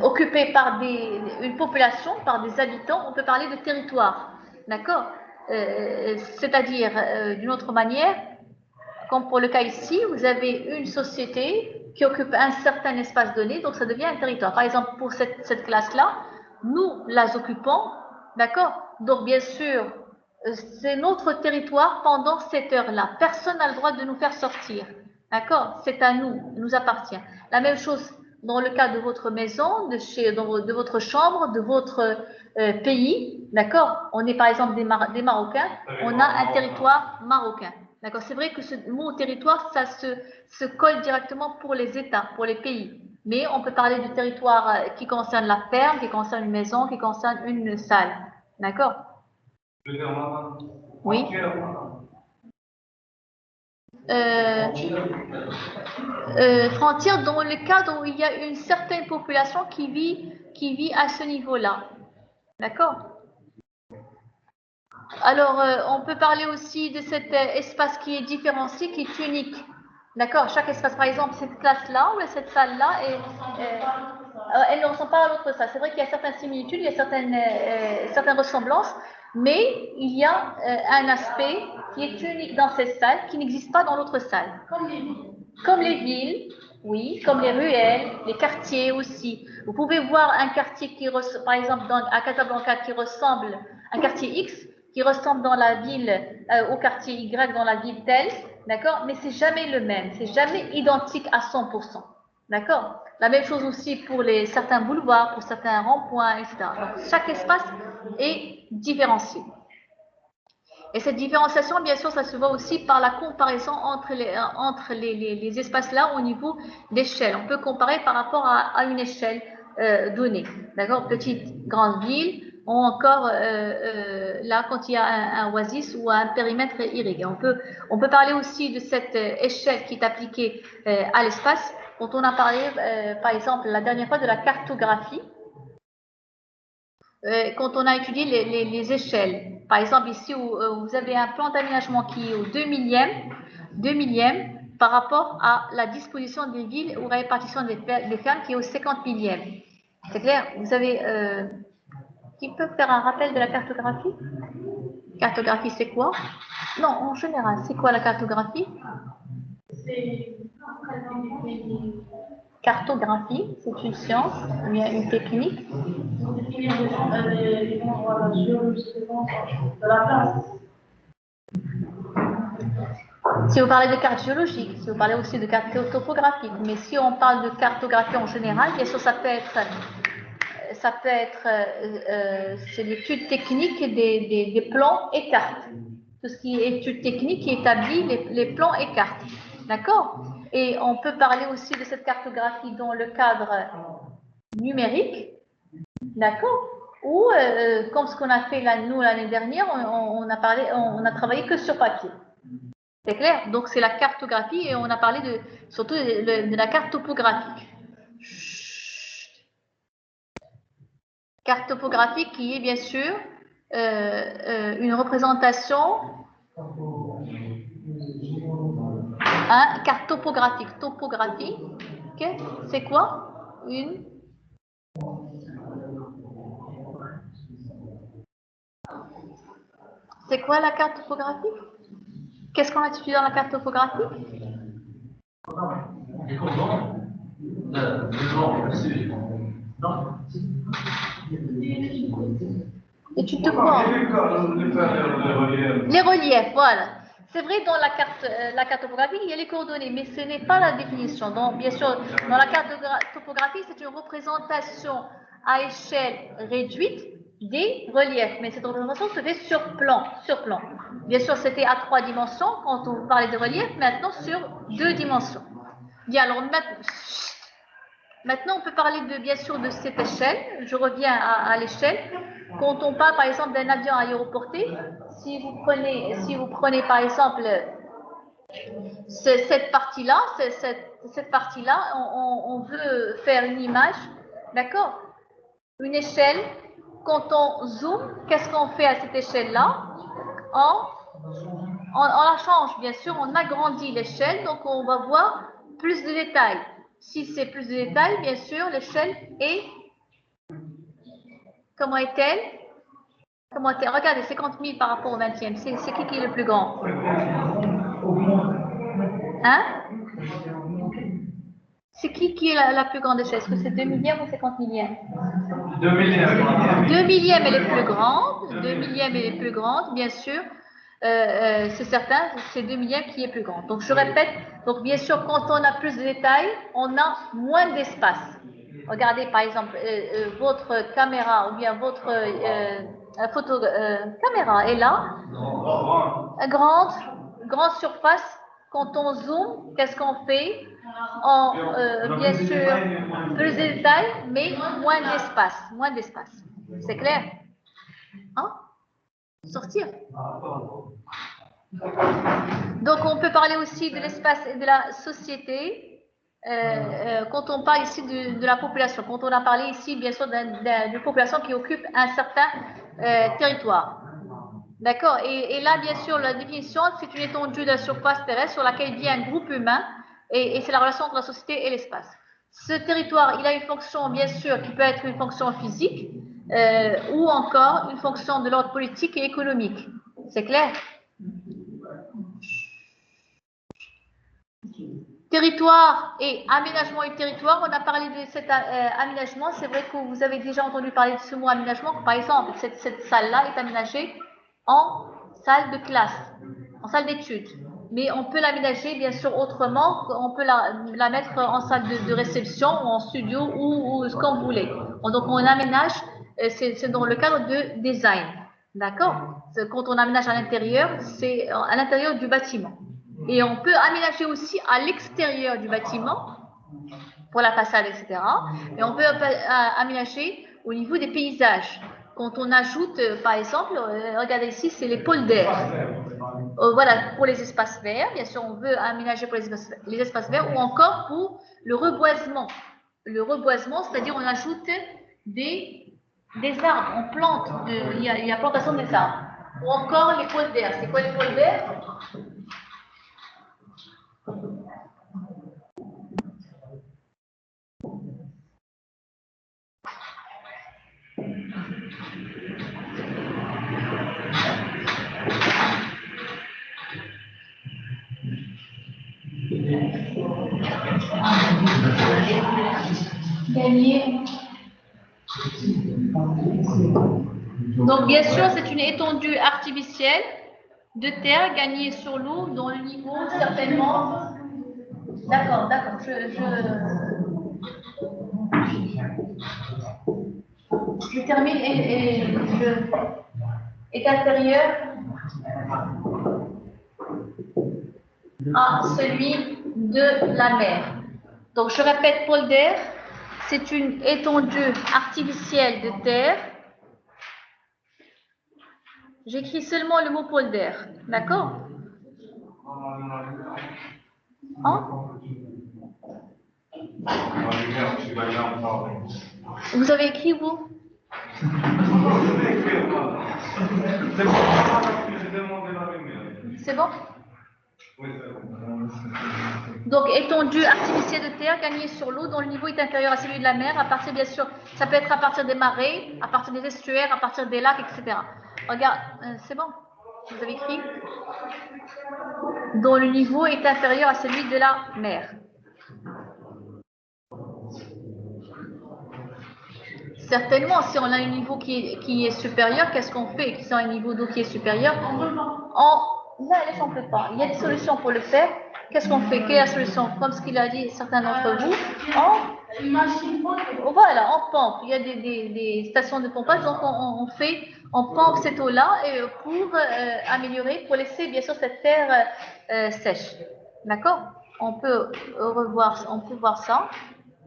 occupée par une population, par des habitants, on peut parler de territoire. D'accord? C'est-à-dire, d'une autre manière, comme pour le cas ici, vous avez une société qui occupe un certain espace donné, donc ça devient un territoire. Par exemple, pour cette classe-là, nous la occupons, d'accord? Donc, bien sûr, c'est notre territoire pendant cette heure-là. Personne n'a le droit de nous faire sortir, d'accord? C'est à nous, il nous appartient. La même chose dans le cas de votre maison, de votre chambre, de votre pays, d'accord? On est par exemple des Marocains, on a un territoire marocain. D'accord, c'est vrai que ce mot territoire, ça se colle directement pour les États, pour les pays. Mais on peut parler du territoire qui concerne la ferme, qui concerne une maison, qui concerne une salle. D'accord? Oui. Frontière dans le cadre où il y a une certaine population qui vit à ce niveau-là. D'accord? Alors, on peut parler aussi de cet espace qui est différencié, qui est unique. D'accord? Chaque espace, par exemple, cette classe-là ou cette salle-là est... elles ne ressemblent pas à l'autre salle. C'est vrai qu'il y a certaines similitudes, il y a certaines ressemblances, mais il y a un aspect qui est unique dans cette salle, qui n'existe pas dans l'autre salle. Comme les villes, oui, comme les ruelles, les quartiers aussi. Vous pouvez voir un quartier qui ressemble, par exemple à Casablanca, qui ressemble, un quartier X, qui ressemble dans la ville, au quartier Y, dans la ville telle, d'accord? Mais c'est jamais le même, c'est jamais identique à 100%, d'accord? La même chose aussi pour certains boulevards, pour certains ronds-points, etc. Donc, chaque espace est différencié. Et cette différenciation, bien sûr, ça se voit aussi par la comparaison entre les espaces-là au niveau d'échelle. On peut comparer par rapport à une échelle donnée. D'accord? Petite, grande ville, ou encore là, quand il y a un oasis ou un périmètre irrigué. On peut parler aussi de cette échelle qui est appliquée à l'espace. Quand on a parlé, par exemple, la dernière fois de la cartographie, quand on a étudié les échelles. Par exemple, ici, où vous avez un plan d'aménagement qui est au 2 millième par rapport à la disposition des villes ou répartition des fermes qui est au 50 millième. C'est clair? Vous avez... qui peut faire un rappel de la cartographie? Cartographie, c'est quoi? Non, en général, c'est quoi la cartographie? Cartographie, c'est une science, ou bien une technique. Si vous parlez de carte géologique, si vous parlez aussi de carte topographique, mais si on parle de cartographie en général, bien sûr, ça peut être c'est l'étude technique des plans et cartes. Tout ce qui est étude technique qui établit les plans et cartes. D'accord? Et on peut parler aussi de cette cartographie dans le cadre numérique. D'accord? Ou comme ce qu'on a fait nous l'année dernière, on a travaillé que sur papier. C'est clair? Donc c'est la cartographie et on a parlé surtout de la carte topographique. Carte topographique qui est bien sûr une représentation, carte topographique. Topographie, okay. C'est quoi? C'est quoi la carte topographique? Qu'est-ce qu'on a étudié dans la carte topographique? Étude de quoi? Les reliefs, voilà. C'est vrai, dans la carte topographique, il y a les coordonnées, mais ce n'est pas la définition. Donc, bien sûr, dans la carte topographique, c'est une représentation à échelle réduite des reliefs. Mais cette représentation se fait sur plan. Bien sûr, c'était à 3 dimensions quand on parlait de relief, maintenant sur 2 dimensions. Bien, alors maintenant, on peut parler bien sûr de cette échelle. Je reviens à l'échelle. Quand on parle par exemple d'un avion aéroporté, si vous prenez par exemple cette partie-là, on veut faire une image, d'accord? Une échelle, quand on zoome, qu'est-ce qu'on fait à cette échelle-là? On la change, bien sûr, on agrandit l'échelle, donc on va voir plus de détails. Si c'est plus de détails, bien sûr, l'échelle est... Comment est-elle? Regardez, 50 000 par rapport au 20e. C'est qui est le plus grand? Hein? C'est qui est la plus grande échelle? Est-ce que c'est 2 millième ou 50 millième? 2 millième. 2 millième, elle est plus grande. 2 millième, elle est plus grande, bien sûr. C'est certain, c'est 2 millième qui est plus grande. Donc, je répète, donc bien sûr, quand on a plus de détails, on a moins d'espace. Regardez, par exemple, votre caméra ou bien votre caméra est là. Grande surface. Quand on zoome, qu'est-ce qu'on fait? Bien sûr, plus de détails, mais moins d'espace. C'est clair? Hein? Sortir. Donc, on peut parler aussi de l'espace et de la société quand on parle ici de la population. Quand on a parlé ici, bien sûr, d'une population qui occupe un certain territoire. D'accord? Et là, bien sûr, la définition, c'est une étendue de la surface terrestre sur laquelle vit un groupe humain et c'est la relation entre la société et l'espace. Ce territoire, il a une fonction, bien sûr, qui peut être une fonction physique ou encore une fonction de l'ordre politique et économique. C'est clair? Territoire et aménagement du territoire, on a parlé de cet aménagement. C'est vrai que vous avez déjà entendu parler de ce mot aménagement. Par exemple, cette salle-là est aménagée en salle de classe, en salle d'études. Mais on peut l'aménager bien sûr autrement. On peut la mettre en salle de réception ou en studio ou ce qu'on voulait. Donc on aménage, c'est dans le cadre de design. D'accord? Quand on aménage à l'intérieur, c'est à l'intérieur du bâtiment. Et on peut aménager aussi à l'extérieur du bâtiment, pour la façade, etc. Et on peut aménager au niveau des paysages. Quand on ajoute, par exemple, regardez ici, c'est les polders. Voilà, pour les espaces verts, bien sûr, on veut aménager pour les espaces verts ou encore pour le reboisement. Le reboisement, c'est-à-dire on ajoute des arbres, on plante, il y a plantation des arbres. Ou encore les polders. C'est quoi les polders? Gagner. Donc, bien sûr, c'est une étendue artificielle de terre gagnée sur l'eau dont le niveau, certainement. D'accord. Je termine et est inférieur à celui de la mer. Donc, je répète, polder, c'est une étendue artificielle de terre. J'écris seulement le mot polder, d'accord? Hein? Vous avez écrit vous? C'est bon? Donc, étendue artificielle de terre gagnée sur l'eau dont le niveau est inférieur à celui de la mer, à partir, bien sûr, ça peut être à partir des marées, à partir des estuaires, à partir des lacs, etc. Regarde, c'est bon? Vous avez écrit? Dont le niveau est inférieur à celui de la mer. Certainement, si on a un niveau qui est supérieur, qu'est-ce qu'on fait? Si on a un niveau d'eau qui est supérieur, non, on ne peut pas. Il y a des solutions pour le faire. Qu'est-ce qu'on fait? Quelle est la solution? Comme ce qu'il a dit certains d'entre vous, voilà, on pompe. Il y a des stations de pompage, donc on pompe cette eau-là pour améliorer, pour laisser bien sûr cette terre sèche. D'accord? On peut voir ça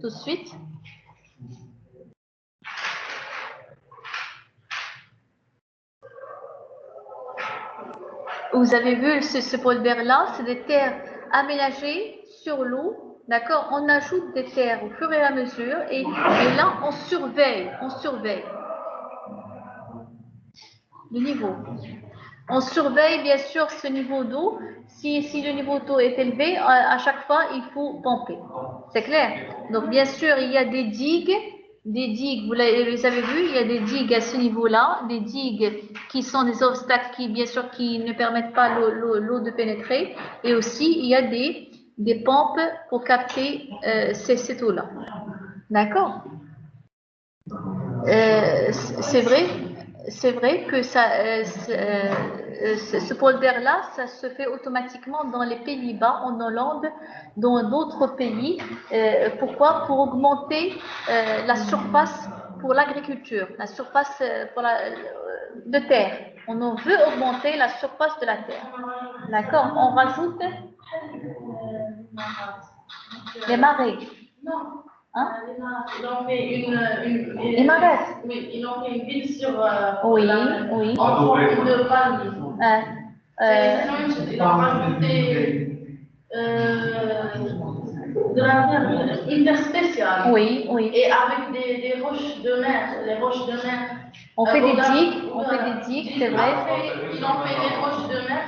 tout de suite. Vous avez vu ce polder-là, c'est des terres aménagées sur l'eau, d'accord? On ajoute des terres au fur et à mesure et là, on surveille le niveau. On surveille bien sûr ce niveau d'eau. Si le niveau d'eau est élevé, à chaque fois, il faut pomper. C'est clair? Donc, bien sûr, il y a des digues, vous les avez vues, il y a des digues à ce niveau-là, des digues qui sont des obstacles qui ne permettent pas l'eau de pénétrer. Et aussi, il y a des pompes pour capter cette eau-là. D'accord? C'est vrai que ce polder-là, ça se fait automatiquement dans les Pays-Bas, en Hollande, dans d'autres pays. Pourquoi? Pour augmenter la surface pour l'agriculture, la surface de terre. On veut augmenter la surface de la terre. D'accord? On rajoute les marais. Non. Hein? Ils ont fait Les marais. Oui, ils ont fait une ville sur oui. en forme de palmier. Ils ont rajouté de la terre, une terre spéciale. Oui. Et avec des roches de mer, les roches de mer. On fait des digues, c'est vrai. Ils ont fait des roches de mer.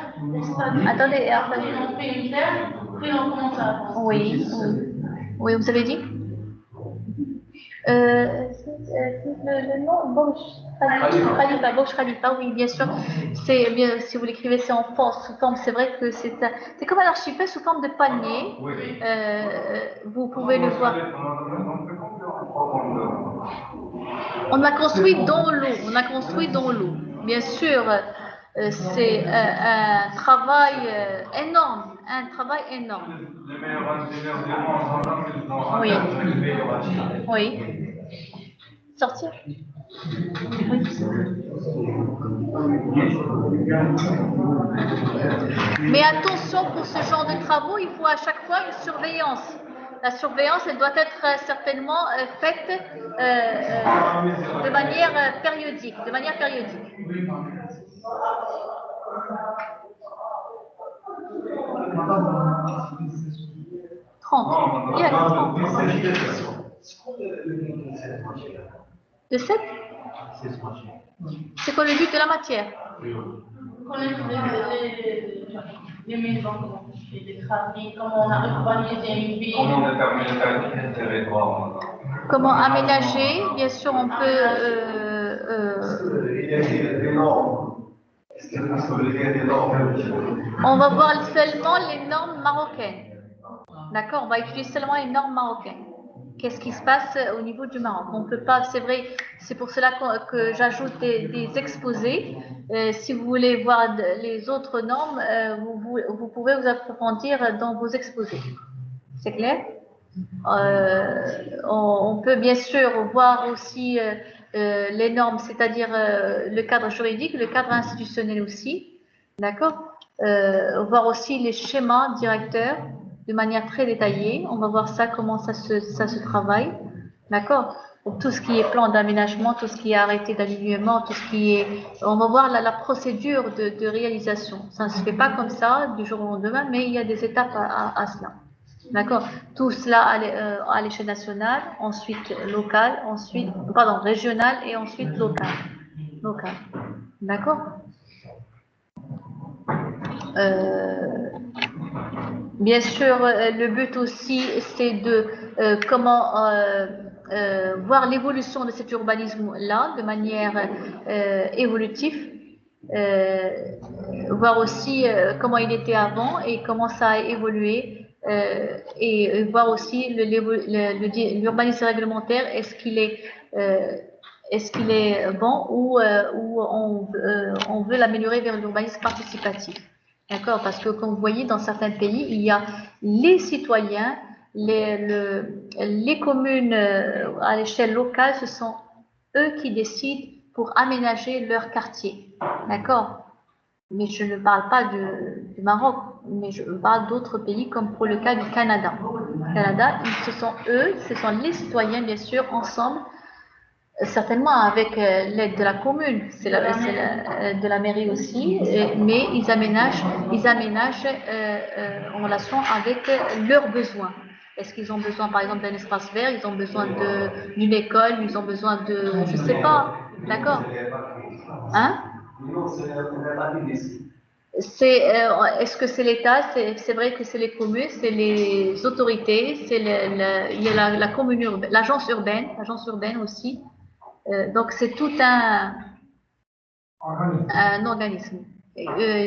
Attendez. Ils ont fait une terre, puis on commence à avancer. Oui, vous avez dit? Le nom, Burj Khalifa, oui, bien sûr. Bien, si vous l'écrivez, c'est en forme, c'est vrai que c'est comme un archipel sous forme de panier. Vous pouvez le voir. On a construit dans l'eau. Bien sûr, c'est un travail énorme, Oui. Oui. Sortir. Oui. Mais attention, pour ce genre de travaux, il faut à chaque fois une surveillance. La surveillance, elle doit être certainement faite de manière périodique. 30. Il y a 30. De 7? C'est quoi le but de la matière? Connaître les maisons et les travaux, comment on a urbanisé une ville. Comment déterminer le territoire? Comment aménager? Bien sûr, on peut. Il y a des normes. On va voir seulement les normes marocaines. D'accord? On va utiliser seulement les normes marocaines. Qu'est-ce qui se passe au niveau du Maroc? On peut pas, c'est vrai, c'est pour cela que j'ajoute des exposés. Si vous voulez voir les autres normes, vous pouvez vous approfondir dans vos exposés. C'est clair? On peut bien sûr voir aussi les normes, c'est-à-dire le cadre juridique, le cadre institutionnel aussi. D'accord? Voir aussi les schémas directeurs de manière très détaillée. On va voir ça, comment ça se travaille. D'accord? Tout ce qui est plan d'aménagement, tout ce qui est arrêté d'alignement, tout ce qui est... On va voir la procédure de réalisation. Ça ne se fait pas comme ça du jour au lendemain, mais il y a des étapes à cela. D'accord? Tout cela à l'échelle nationale, ensuite locale, régionale et ensuite locale. D'accord? Bien sûr, le but aussi, c'est de voir l'évolution de cet urbanisme-là de manière évolutive, voir aussi comment il était avant et comment ça a évolué, et voir aussi l'urbanisme réglementaire, est-ce qu'il est bon ou on veut l'améliorer vers l'urbanisme participatif. D'accord? Parce que comme vous voyez, dans certains pays, il y a les citoyens, les communes à l'échelle locale, ce sont eux qui décident pour aménager leur quartier. D'accord? Mais je ne parle pas du Maroc, mais je parle d'autres pays comme pour le cas du Canada. Au Canada, ce sont les citoyens, bien sûr, ensemble, certainement avec l'aide de la commune, de la mairie aussi, mais ils aménagent en relation avec leurs besoins. Est-ce qu'ils ont besoin, par exemple, d'un espace vert, ils ont besoin d'une école, ils ont besoin de... Je ne sais pas, d'accord? Hein? Est-ce que c'est l'État? C'est vrai que c'est les communes, c'est les autorités, il y a la commune l'agence urbaine aussi. Donc c'est tout un organisme,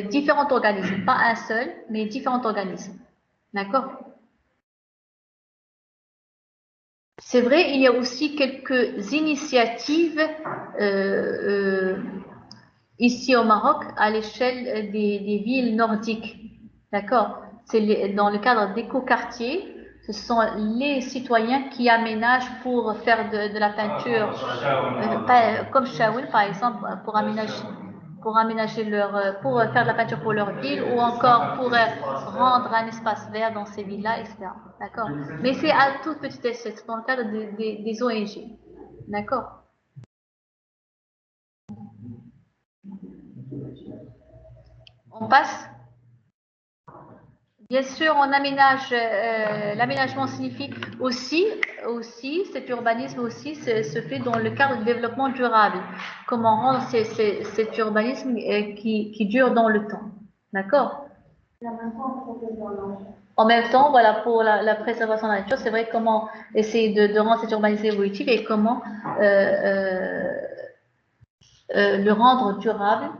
différents organismes, pas un seul, mais différents organismes. D'accord? C'est vrai, il y a aussi quelques initiatives ici au Maroc à l'échelle des villes nordiques. D'accord? C'est dans le cadre d'éco-quartiers. Ce sont les citoyens qui aménagent pour faire de la peinture, comme Shaoun par exemple, pour aménager pour faire de la peinture pour leur ville ou encore pour rendre un espace vert dans ces villes-là, etc. D'accord? Mais c'est à toute petite échelle, dans le cadre des ONG. D'accord? On passe? Bien sûr, on aménage, l'aménagement signifie aussi, cet urbanisme aussi se fait dans le cadre du développement durable. Comment rendre cet urbanisme qui dure dans le temps. D'accord? En même temps, voilà, pour la préservation de la nature, c'est vrai comment essayer de rendre cette urbanisation évolutive et comment le rendre durable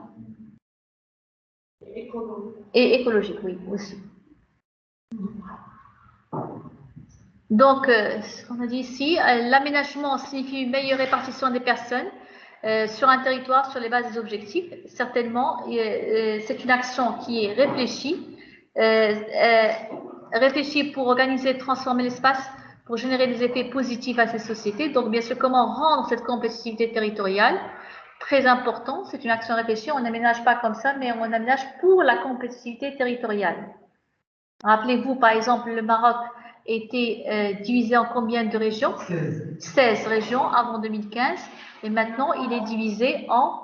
et écologique, oui, aussi. Donc, ce qu'on a dit ici, l'aménagement signifie une meilleure répartition des personnes sur un territoire sur les bases des objectifs. Certainement, c'est une action qui est réfléchie, réfléchie pour organiser et transformer l'espace pour générer des effets positifs à ces sociétés. Donc, bien sûr, comment rendre cette compétitivité territoriale très important. C'est une action réfléchie. On n'aménage pas comme ça, mais on aménage pour la compétitivité territoriale. Rappelez-vous, par exemple, le Maroc était divisé en combien de régions? 16 régions avant 2015. Et maintenant, il est divisé en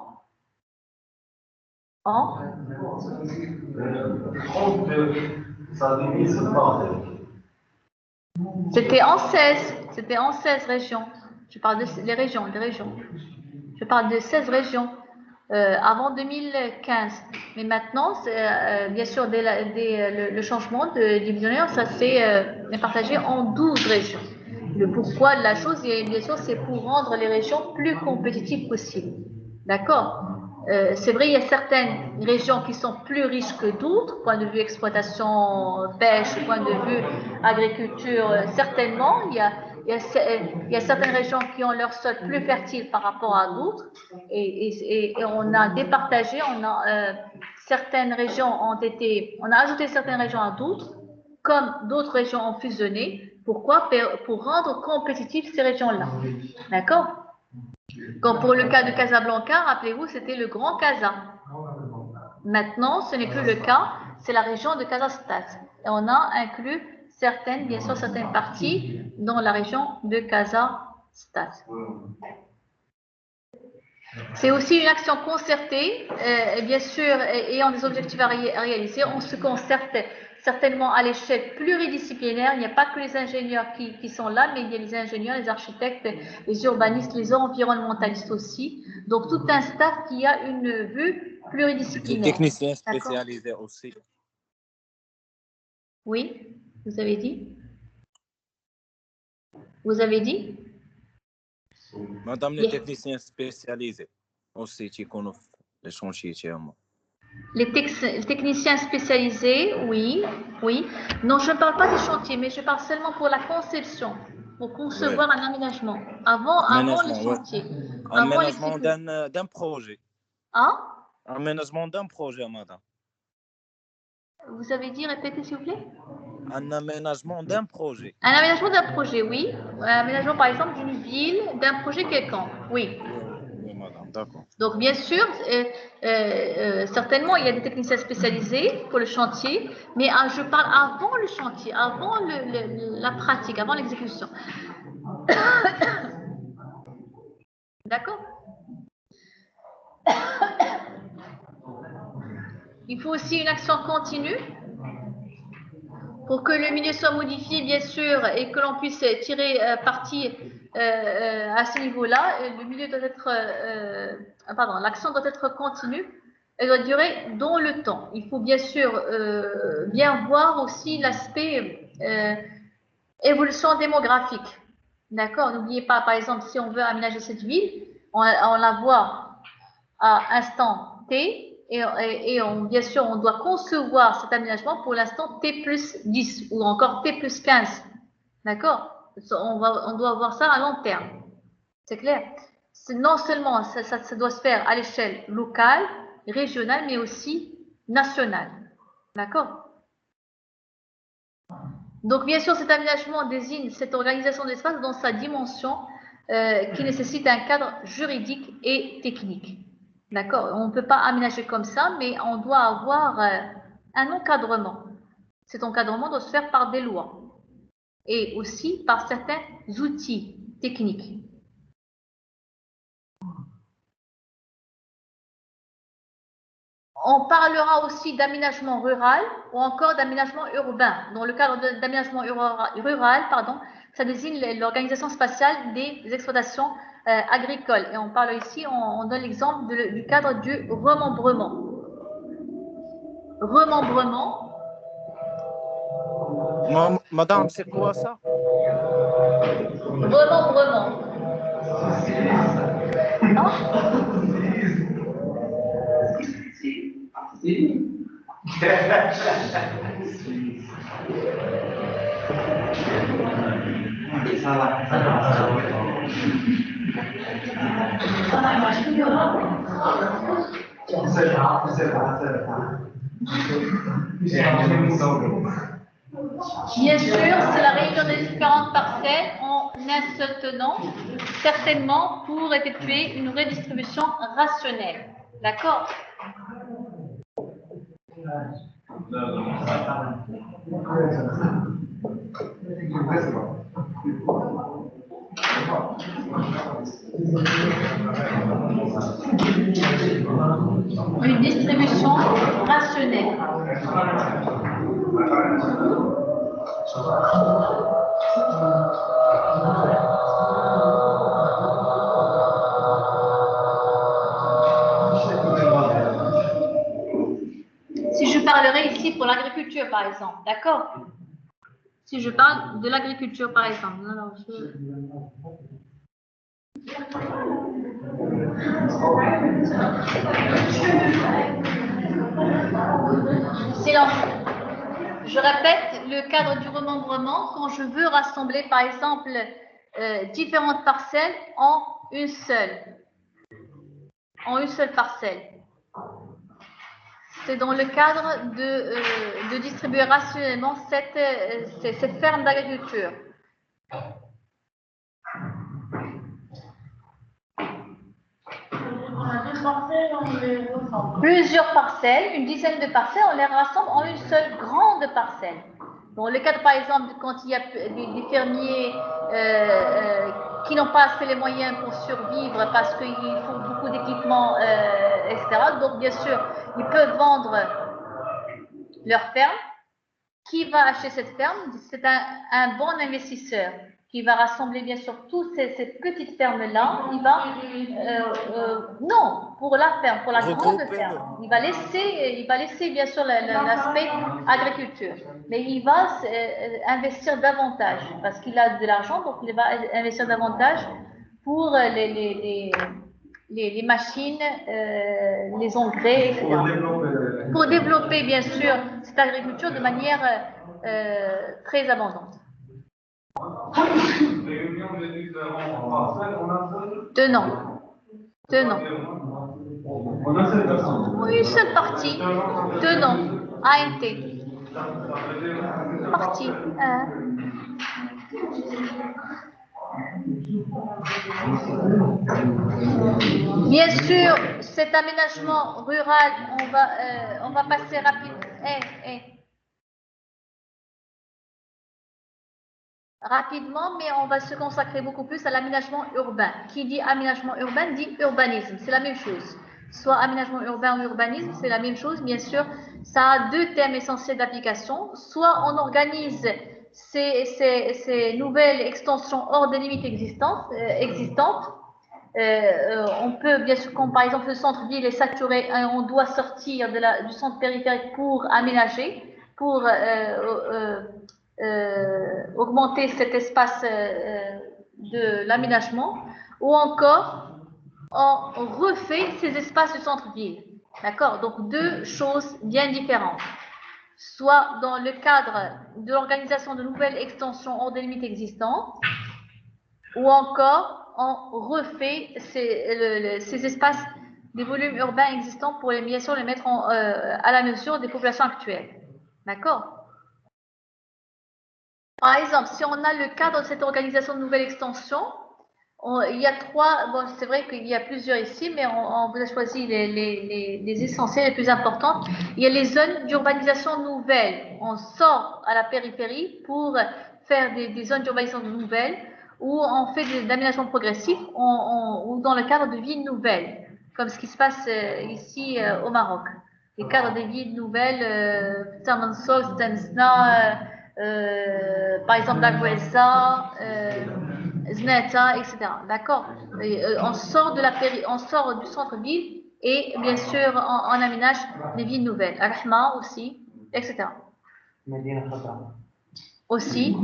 C'était en 16. C'était en 16 régions. Je parle des régions. Je parle de 16 régions avant 2015. Mais maintenant, bien sûr, le changement de divisionnaire, ça s'est partagé en 12 régions. Le pourquoi de la chose, bien sûr, c'est pour rendre les régions plus compétitives possibles. D'accord? C'est vrai, il y a certaines régions qui sont plus riches que d'autres, point de vue exploitation, pêche, point de vue agriculture, certainement. Il y a certaines régions qui ont leur sol plus fertile par rapport à d'autres, et on a départagé, certaines régions on a ajouté certaines régions à d'autres, comme d'autres régions ont fusionné. Pourquoi? Pour rendre compétitives ces régions-là. D'accord? Comme pour le cas de Casablanca, rappelez-vous, c'était le Grand Casa. Maintenant, ce n'est plus le cas, c'est la région de Casastat. Et on a inclus bien sûr, certaines parties dans la région de Casastat. C'est aussi une action concertée, bien sûr, ayant des objectifs à réaliser. On se concerte certainement à l'échelle pluridisciplinaire. Il n'y a pas que les ingénieurs qui sont là, mais il y a les ingénieurs, les architectes, les urbanistes, les environnementalistes aussi. Donc, tout un staff qui a une vue pluridisciplinaire. Les techniciens spécialisés aussi. Oui, vous avez dit? Vous avez dit? Madame, les techniciens spécialisés aussi qui connaissent les chantiers. Les techniciens spécialisés, oui. Non, je ne parle pas des chantiers, mais je parle seulement pour la conception, pour concevoir un aménagement, avant le chantier. Aménagement d'un projet. Hein? Aménagement d'un projet, madame. Vous avez dit, répétez s'il vous plaît. Un aménagement d'un projet. Un aménagement d'un projet, oui. Un aménagement, par exemple, d'une ville, d'un projet quelconque, oui. Oui, madame, d'accord. Donc, bien sûr, certainement, il y a des techniciens spécialisés pour le chantier, mais je parle avant le chantier, avant la pratique, avant l'exécution. D'accord? Il faut aussi une action continue pour que le milieu soit modifié, bien sûr, et que l'on puisse tirer parti à ce niveau-là. Le milieu doit être, l'action doit être continue. Elle doit durer dans le temps. Il faut bien sûr bien voir aussi l'aspect évolution démographique. D'accord? N'oubliez pas, par exemple, si on veut aménager cette ville, on la voit à instant T, et bien sûr, on doit concevoir cet aménagement pour l'instant T plus 10 ou encore T plus 15. D'accord? On doit voir ça à long terme. C'est clair? Non seulement ça doit se faire à l'échelle locale, régionale, mais aussi nationale. D'accord? Donc, bien sûr, cet aménagement désigne cette organisation de l'espace dans sa dimension qui nécessite un cadre juridique et technique. D'accord? On ne peut pas aménager comme ça, mais on doit avoir un encadrement. Cet encadrement doit se faire par des lois et aussi par certains outils techniques. On parlera aussi d'aménagement rural ou encore d'aménagement urbain. Dans le cadre d'aménagement rural, ça désigne l'organisation spatiale des exploitations agricoles. Et on parle ici, on donne l'exemple du cadre du remembrement. Remembrement, Madame, c'est quoi ça? Vraiment, vraiment. Non? Bien sûr, c'est la réunion des différentes parcelles en un seul tenant, certainement pour effectuer une redistribution rationnelle. D'accord? Une distribution rationnelle. Si je parlerai ici pour l'agriculture, par exemple, d'accord? Si je parle de l'agriculture, par exemple. Alors, Silence. Je répète le cadre du remembrement quand je veux rassembler, par exemple, différentes parcelles en une seule parcelle. C'est dans le cadre de distribuer rationnellement cette ferme d'agriculture. Plusieurs parcelles, une dizaine de parcelles, on les rassemble en une seule grande parcelle. Dans le cadre, par exemple, quand il y a des fermiers qui n'ont pas assez les moyens pour survivre parce qu'il faut beaucoup d'équipements, etc. Donc, bien sûr, ils peuvent vendre leur ferme. Qui va acheter cette ferme? C'est un bon investisseur qui va rassembler bien sûr toutes ces petites fermes-là. Il va, non, pour la ferme, pour la grande ferme. Il va laisser bien sûr l'aspect agriculture. Mais il va investir davantage parce qu'il a de l'argent, donc il va investir davantage pour les machines, les engrais, etc. Pour développer, bien sûr, cette agriculture de manière très abondante. Tenant. Oui, une seule partie. Tenant. ANT. Partie. Bien sûr, cet aménagement rural, on va passer rapidement, mais on va se consacrer beaucoup plus à l'aménagement urbain. Qui dit aménagement urbain dit urbanisme, c'est la même chose. Soit aménagement urbain ou urbanisme, c'est la même chose. Bien sûr, ça a deux thèmes essentiels d'application. Soit on organise ces nouvelles extensions hors des limites existantes. On peut, bien sûr, comme par exemple le centre-ville est saturé, on doit sortir du centre périphérique pour aménager, pour augmenter cet espace de l'aménagement, ou encore on refait ces espaces du centre-ville. D'accord? Donc deux choses bien différentes. Soit dans le cadre de l'organisation de nouvelles extensions hors des limites existantes, ou encore on refait ces espaces des volumes urbains existants pour bien sûr les mettre à la mesure des populations actuelles. D'accord? Par exemple, si on a le cadre de cette organisation de nouvelles extensions, il y a trois, bon, c'est vrai qu'il y a plusieurs ici, mais on vous a choisi les essentiels, les plus importantes. Il y a les zones d'urbanisation nouvelles. On sort à la périphérie pour faire des zones d'urbanisation nouvelles où on fait des aménagements progressifs ou dans le cadre de villes nouvelles, comme ce qui se passe ici au Maroc. Les cadres des villes nouvelles, Tamansoul, Stansna, par exemple la Guelsa, Zneta, etc. D'accord? On sort du centre-ville et bien sûr on aménage des villes nouvelles. Al-Rahma aussi, etc. aussi,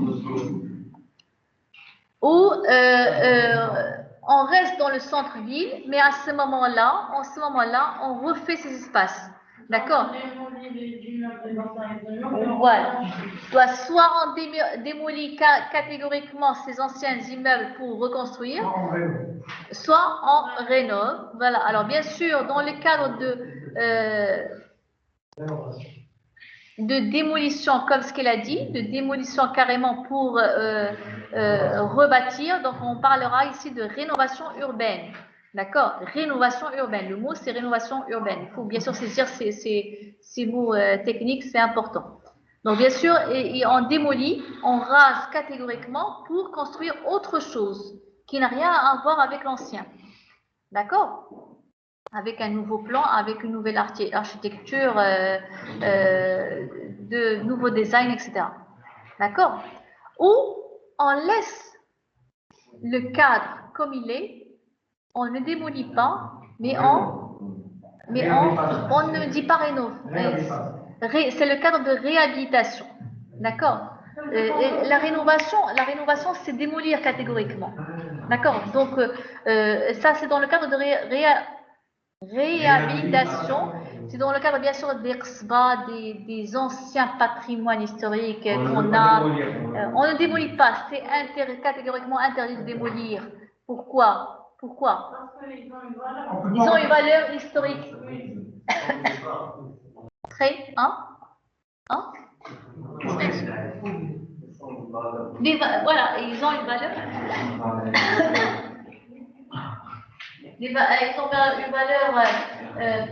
où on reste dans le centre-ville, mais en ce moment-là, on refait ces espaces. D'accord? Voilà. Soit on démolit catégoriquement ces anciens immeubles pour reconstruire, soit on rénove. Voilà. Alors, bien sûr, dans le cadre de démolition, comme ce qu'elle a dit, de démolition carrément pour rebâtir. Donc, on parlera ici de rénovation urbaine. D'accord? Rénovation urbaine. Le mot, c'est rénovation urbaine. Il faut bien sûr saisir ces mots techniques, c'est important. Donc, bien sûr, et on démolit, on rase catégoriquement pour construire autre chose qui n'a rien à voir avec l'ancien. D'accord? Avec un nouveau plan, avec une nouvelle architecture, de nouveaux designs, etc. D'accord? Ou on laisse le cadre comme il est, on ne démolit pas, mais on ne dit pas rénove. C'est le cadre de réhabilitation. D'accord? La rénovation, c'est démolir catégoriquement. D'accord? Donc, ça, c'est dans le cadre de réhabilitation, c'est dans le cadre bien sûr des anciens patrimoines historiques qu'on a. On ne démolit pas, c'est catégoriquement interdit de démolir. Pourquoi? Ils ont une valeur historique. Très, voilà, ils ont une valeur. Ils ont une valeur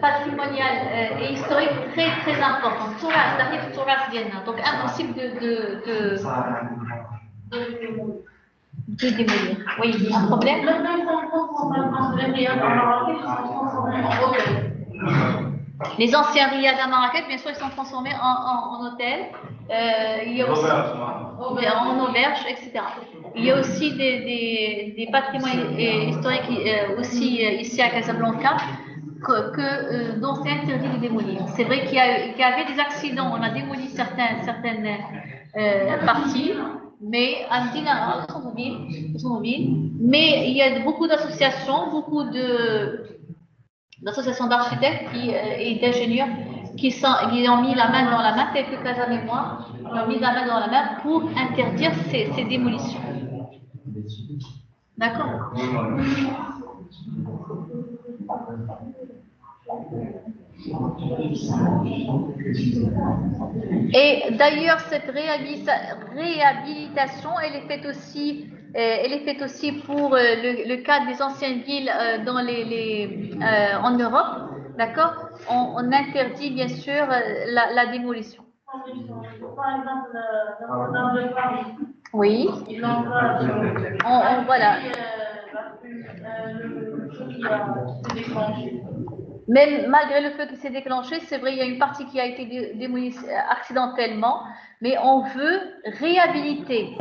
patrimoniale et historique très très importante. Donc impossible de démolir. Oui, un problème. Les anciens riads à Marrakech, bien sûr, ils sont transformés en hôtels. Il y a aussi en auberge, etc. Il y a aussi des patrimoines historiques aussi ici à Casablanca dont c'est interdit de démolir. C'est vrai qu'il y avait des accidents, on a démoli certaines parties, mais à Medina, mais il y a beaucoup d'associations, d'associations d'architectes et d'ingénieurs qui ont mis la main dans la main, tels que Casa Mémoire, qui ont mis la main dans la main pour interdire ces démolitions. D'accord? Et d'ailleurs, cette réhabilitation, elle est faite aussi pour le cadre des anciennes villes en Europe, d'accord? On interdit bien sûr la démolition. Par exemple, dans le Paris. Oui. Voilà. Même malgré le feu qui s'est déclenché, c'est vrai, il y a une partie qui a été démolie accidentellement, mais on veut réhabiliter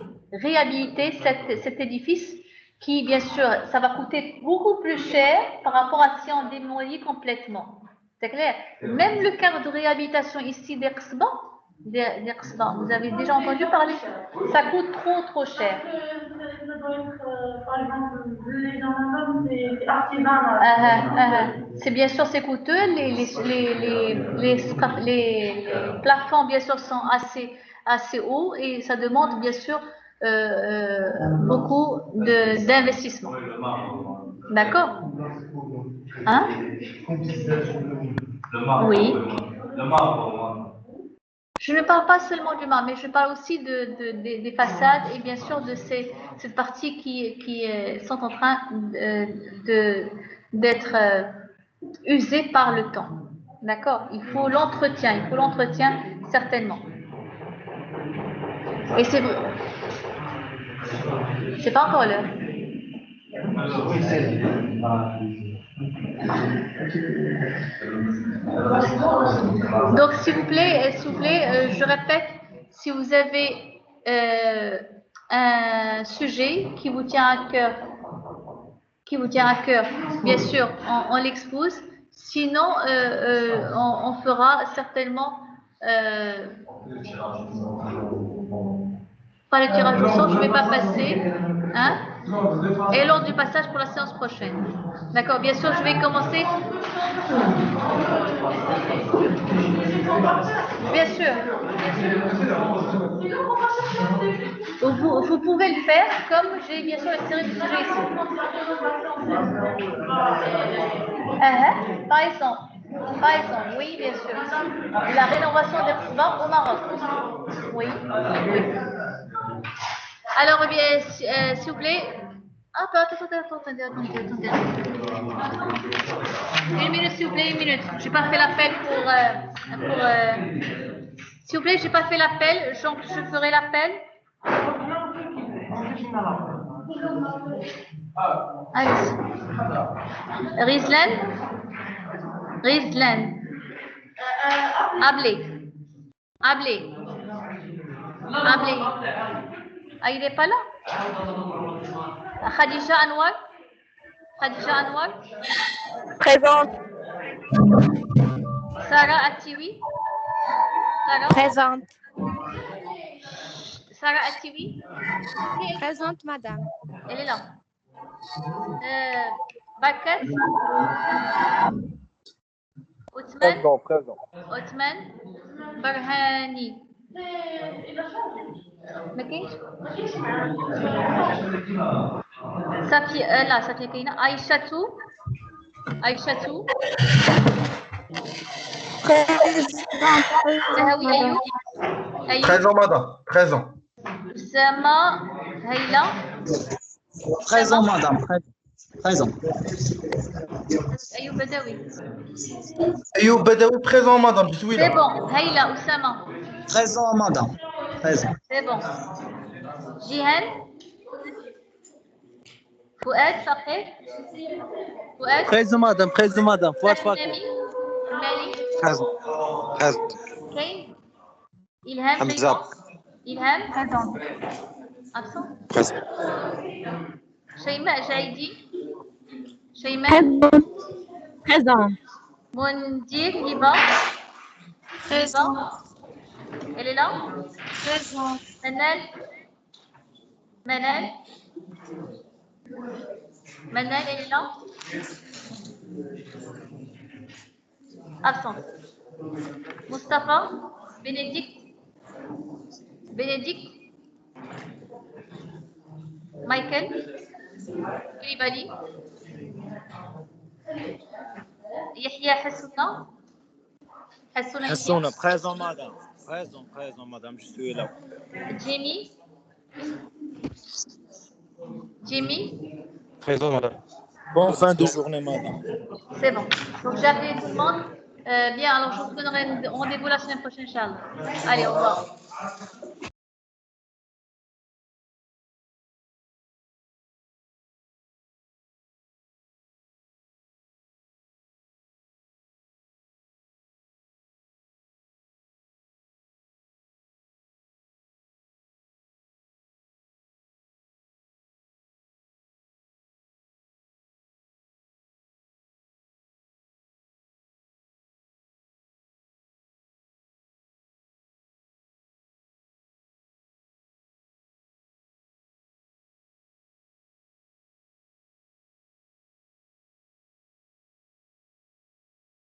cet édifice qui, bien sûr, ça va coûter beaucoup plus cher par rapport à si on démolit complètement. C'est clair? Même le cadre de réhabilitation ici d'Ersba, vous avez déjà entendu parler? Ça coûte trop cher. Par exemple, les gendarmes, c'est artisanal. C'est bien sûr, c'est coûteux. Les plafonds, bien sûr, sont assez hauts et ça demande, bien sûr, beaucoup d'investissement. D'accord? Hein? Oui. Je ne parle pas seulement du marbre, mais je parle aussi des façades et bien sûr de cette partie qui sont en train d'être usées par le temps. D'accord? Il faut l'entretien certainement. Et c'est vrai. C'est pas encore l'heure. Donc, s'il vous plaît, je répète, si vous avez un sujet qui vous tient à cœur, bien sûr, on l'expose. Sinon, on fera certainement pas le tirage au sort, je ne vais pas passer. Hein? Et lors du passage pour la séance prochaine. D'accord, bien sûr, je vais commencer. Bien sûr. Vous pouvez le faire comme j'ai bien sûr tiré du sujet ici. Par exemple, oui, bien sûr. La rénovation des résidents au Maroc. Oui. Alors, bien, s'il vous plaît. Attendez. Une minute, s'il vous plaît, une minute. Je n'ai pas fait l'appel s'il vous plaît, je n'ai pas fait l'appel. Donc, je ferai l'appel. Allez. Rizlan. Ablé. Ah, il n'est pas là? Khadija Anwar. Présente. Sarah Atiwi. Présente. Sarah Atiwi. Présente, madame. Elle est là. Bakat. Othman. Barhani. ما كاينش صافي لا صافي كاينه عايشة تهوي ايوب Présent, madame. Présent. أسامة هيلة Présent, madame. Présent. أيوب بدوي Ayoub Badawi, présent, madame. Je suis là. c'est bon هيلة أسامة Présent, madame. Présent. c'est bon جيهان فؤاد فقير فؤاد Présent, madame. Fouad Fakir. مالي Présent. كاين إلهام Hamza. إلهام absent Présent. شيماء جايدي Présente. Mondir Hiba elle est là Présente. Manal elle est là absent Mustafa Bénédicte Michael Koulibaly Yahya Hassouna, présent, madame. Madame, je suis là. Jimmy Présent, madame. Bonne fin de journée, madame. c'est bon donc j'ai appelé tout le monde bien alors je vous donnerai rendez-vous la semaine prochaine Inch'Allah allez au revoir